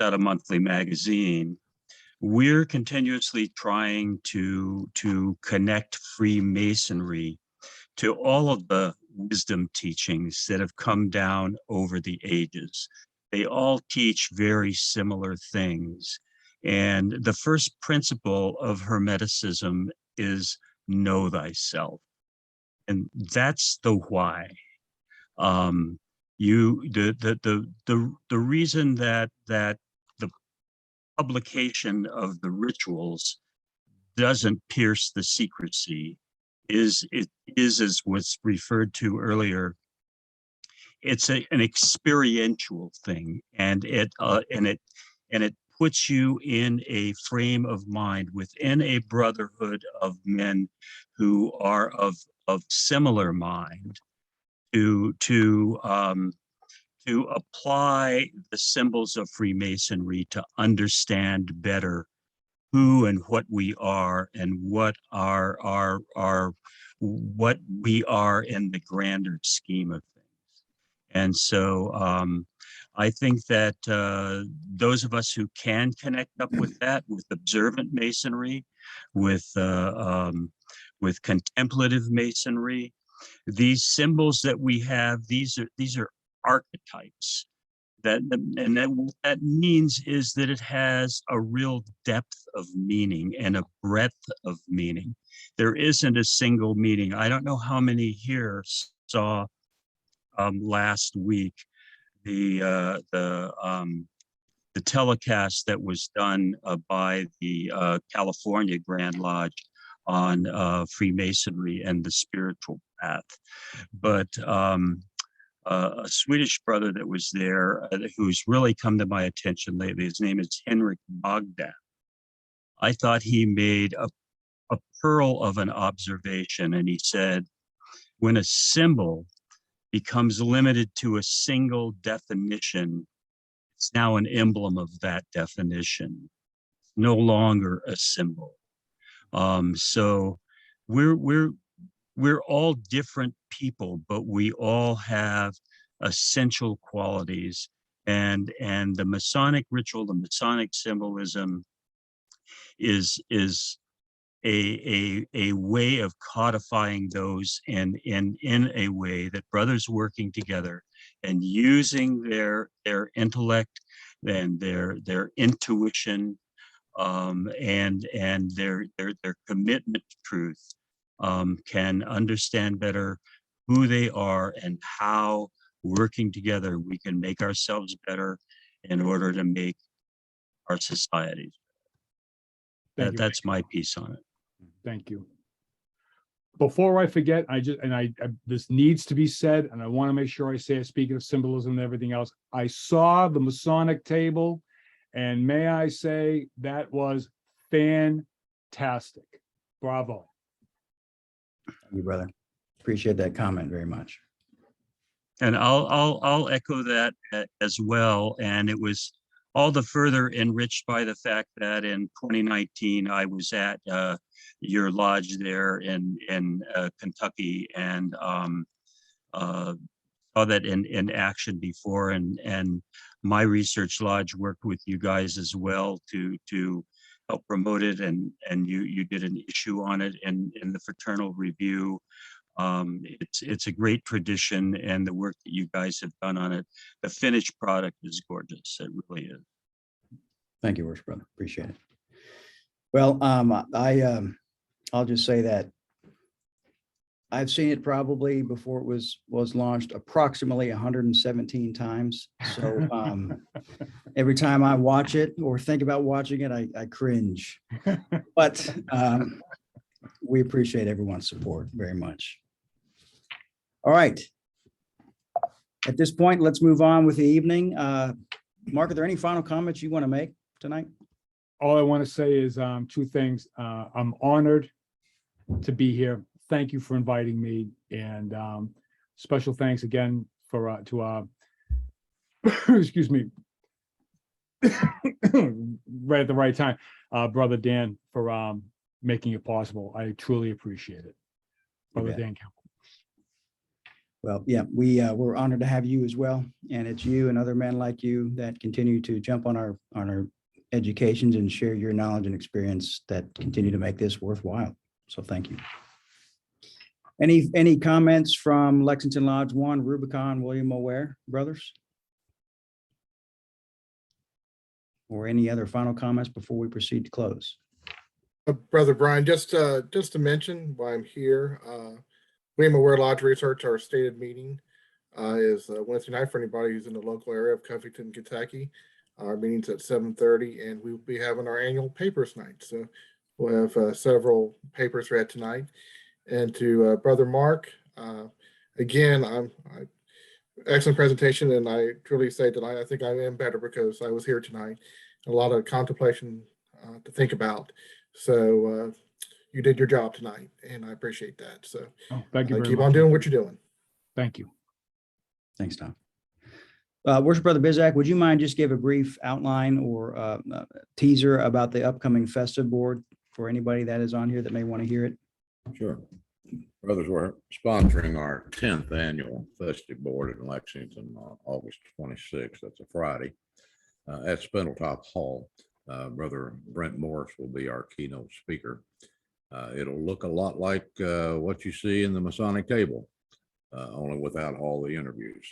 at a monthly magazine, we're continuously trying to connect Freemasonry to all of the wisdom teachings that have come down over the ages. They all teach very similar things. And the first principle of Hermeticism is know thyself. And that's the why. The reason that the publication of the rituals doesn't pierce the secrecy is as was referred to earlier. It's an experiential thing, and it puts you in a frame of mind within a brotherhood of men who are of similar mind to apply the symbols of Freemasonry to understand better who and what we are and what we are in the grander scheme of things. And so I think that those of us who can connect up with that, with observant Masonry, with contemplative Masonry, these symbols that we have, these are archetypes. What that means is that it has a real depth of meaning and a breadth of meaning. There isn't a single meaning. I don't know how many here saw last week the telecast that was done by the California Grand Lodge on Freemasonry and the spiritual path. But a Swedish brother that was there, who's really come to my attention lately, his name is Henrik Bogdan. I thought he made a pearl of an observation, and he said, when a symbol becomes limited to a single definition, it's now an emblem of that definition, no longer a symbol. So we're all different people, but we all have essential qualities, and the Masonic ritual, the Masonic symbolism is a way of codifying those in a way that brothers working together and using their intellect and their intuition and their commitment to truth can understand better who they are and how, working together, we can make ourselves better in order to make our societies. That's my piece on it. Thank you. Before I forget, this needs to be said, and I want to make sure I say it, speaking of symbolism and everything else, I saw the Masonic table, and may I say that was fantastic. Bravo. Thank you, brother. Appreciate that comment very much. And I'll echo that as well. And it was all the further enriched by the fact that in 2019, I was at your lodge there in Kentucky, and saw that in action before. And my research lodge worked with you guys as well to help promote it. And you did an issue on it in the Fraternal Review. It's a great tradition, and the work that you guys have done on it, the finished product is gorgeous. It really is. Thank you, Worship Brother. Appreciate it. Well, I'll just say that I've seen it probably before it was launched approximately 117 times. So every time I watch it or think about watching it, I cringe. But we appreciate everyone's support very much. All right. At this point, let's move on with the evening. Mark, are there any final comments you want to make tonight? all I want to say is two things. I'm honored to be here. Thank you for inviting me, and special thanks again for to excuse me, right at the right time, Brother Dan, for making it possible. I truly appreciate it, Brother bet. Dan Campbell. Well, yeah, we're honored to have you as well. And it's you and other men like you that continue to jump on our educations and share your knowledge and experience that continue to make this worthwhile. So thank you. Any comments from Lexington Lodge 1, Rubicon, William Ware brothers? Or any other final comments before we proceed to close? Brother Brian, just to mention why I'm here, Ware Lodge of Research, our stated meeting is Wednesday night for anybody who's in the local area of Covington, Kentucky. Our meeting's at 7:30, and we'll be having our annual papers night. So we'll have several papers read tonight. And to Brother Mark, again, excellent presentation, and I truly say tonight, I think I am better because I was here tonight. A lot of contemplation to think about. So you did your job tonight, and I appreciate that. So Thank you very keep much. on doing what you're doing. Thank you. Thanks, Tom. Worship Brother Bizak, would you mind just give a brief outline or teaser about the upcoming festive board for anybody that is on here that may want to hear it? Sure. Brothers, we're sponsoring our 10th annual festive board in Lexington on August 26th. That's a Friday at Spindletop Hall. Brother Brent Morris will be our keynote speaker. It'll look a lot like what you see in the Masonic table, only without all the interviews.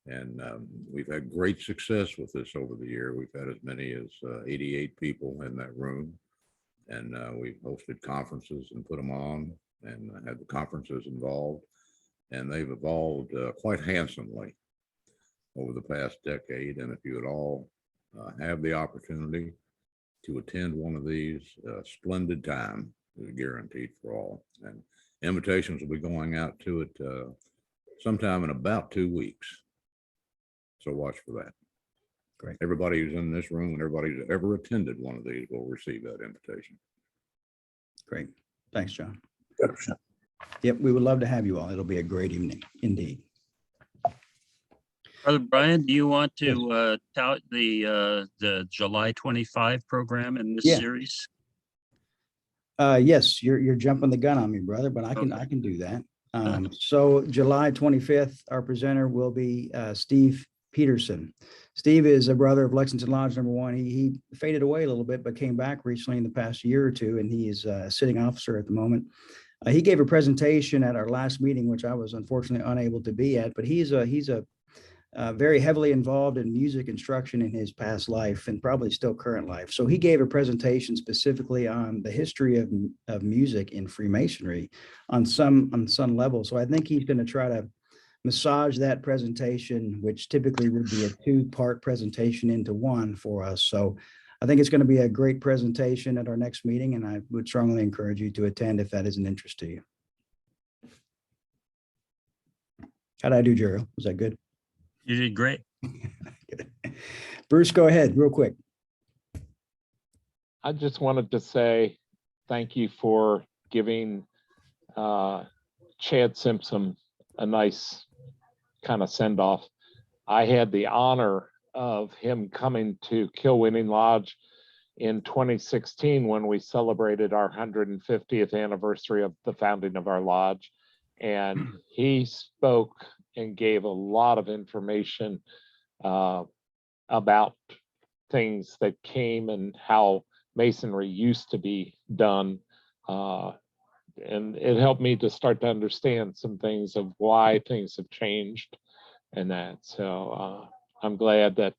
And we've had great success with this over the year. We've had as many as 88 people in that room. And we've hosted conferences and put them on and had the conferences involved. And they've evolved quite handsomely over the past decade. And if you would all have the opportunity to attend one of these, splendid time is guaranteed for all. And invitations will be going out to it sometime in about 2 weeks. So watch for that. Great. Everybody who's in this room and everybody who's ever attended one of these will receive that invitation. Great. Thanks, John. Yep, we would love to have you all. It'll be a great evening indeed. Brother Brian, do you want to tout the July 25 program in this Yeah. series? Yes, you're jumping the gun on me, brother, but I can do that. So July 25th, our presenter will be Steve Peterson. Steve is a brother of Lexington Lodge No. 1. He faded away a little bit, but came back recently in the past year or two, and he is a sitting officer at the moment. He gave a presentation at our last meeting, which I was unfortunately unable to be at, but he's a very heavily involved in music instruction in his past life and probably still current life. So he gave a presentation specifically on the history of music in Freemasonry on some level. So I think he's going to try to massage that presentation, which typically would be a 2-part presentation, into one for us. So I think it's going to be a great presentation at our next meeting, and I would strongly encourage you to attend if that is an interest to you. How did I do, Gerald? Was that good? You did great. Bruce, go ahead real quick. I just wanted to say thank you for giving Chad Simpson a nice kind of send off. I had the honor of him coming to Kilwinning Lodge in 2016 when we celebrated our 150th anniversary of the founding of our lodge. And he spoke and gave a lot of information about things that came and how Masonry used to be done. And it helped me to start to understand some things of why things have changed and that. So I'm glad that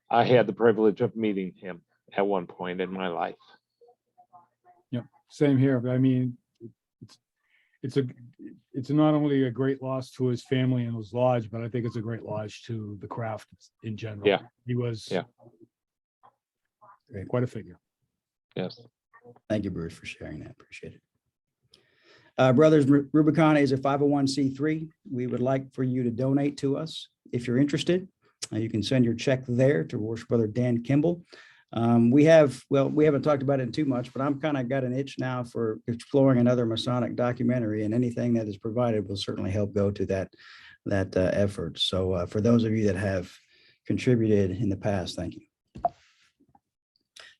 I had the privilege of meeting him at one point in my life. Yeah, same here. I mean, it's not only a great loss to his family and his lodge, but I think it's a great loss to the craft in general. Yeah. He was quite a figure. Yes. Thank you, Bruce, for sharing that. Appreciate it. Brothers, Rubicon is a 501c3. We would like for you to donate to us if you're interested. You can send your check there to Worship Brother Dan Kimball. We haven't talked about it too much, but I'm kind of got an itch now for exploring another Masonic documentary, and anything that is provided will certainly help go to that effort. So for those of you that have contributed in the past, thank you.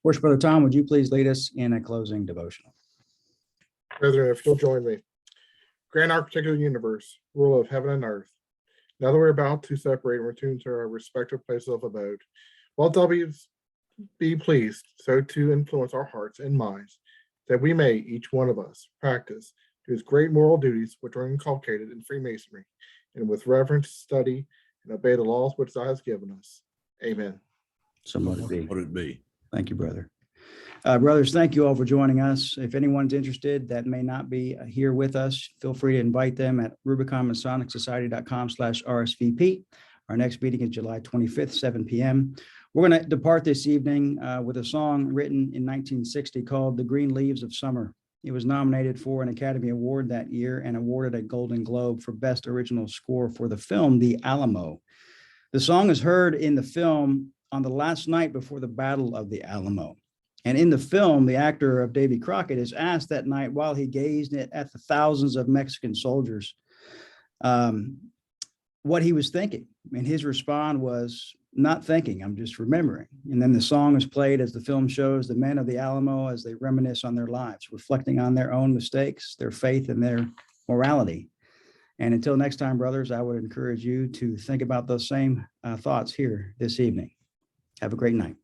Worship Brother Tom, would you please lead us in a closing devotional? Brethren, if you'll join me. Grand Architect of the universe, ruler of heaven and earth, now that we're about to separate and return to our respective places of abode, while W's be pleased so to influence our hearts and minds that we may, each one of us, practice his great moral duties which are inculcated in Freemasonry, and with reverence study and obey the laws which thou hast given us. Amen. So let it be. What it be? Thank you, brother. Brothers, thank you all for joining us. If anyone's interested that may not be here with us, feel free to invite them at rubiconmasonicsociety.com/RSVP. Our next meeting is July 25th, 7 p.m. We're going to depart this evening with a song written in 1960 called The Green Leaves of Summer. It was nominated for an Academy Award that year and awarded a Golden Globe for Best Original Score for the film The Alamo. The song is heard in the film on the last night before the Battle of the Alamo. And in the film, the actor of Davy Crockett is asked that night while he gazed at the thousands of Mexican soldiers what he was thinking. And his response was, "Not thinking, I'm just remembering." And then the song is played as the film shows the men of the Alamo as they reminisce on their lives, reflecting on their own mistakes, their faith, and their morality. And until next time, brothers, I would encourage you to think about those same thoughts here this evening. Have a great night.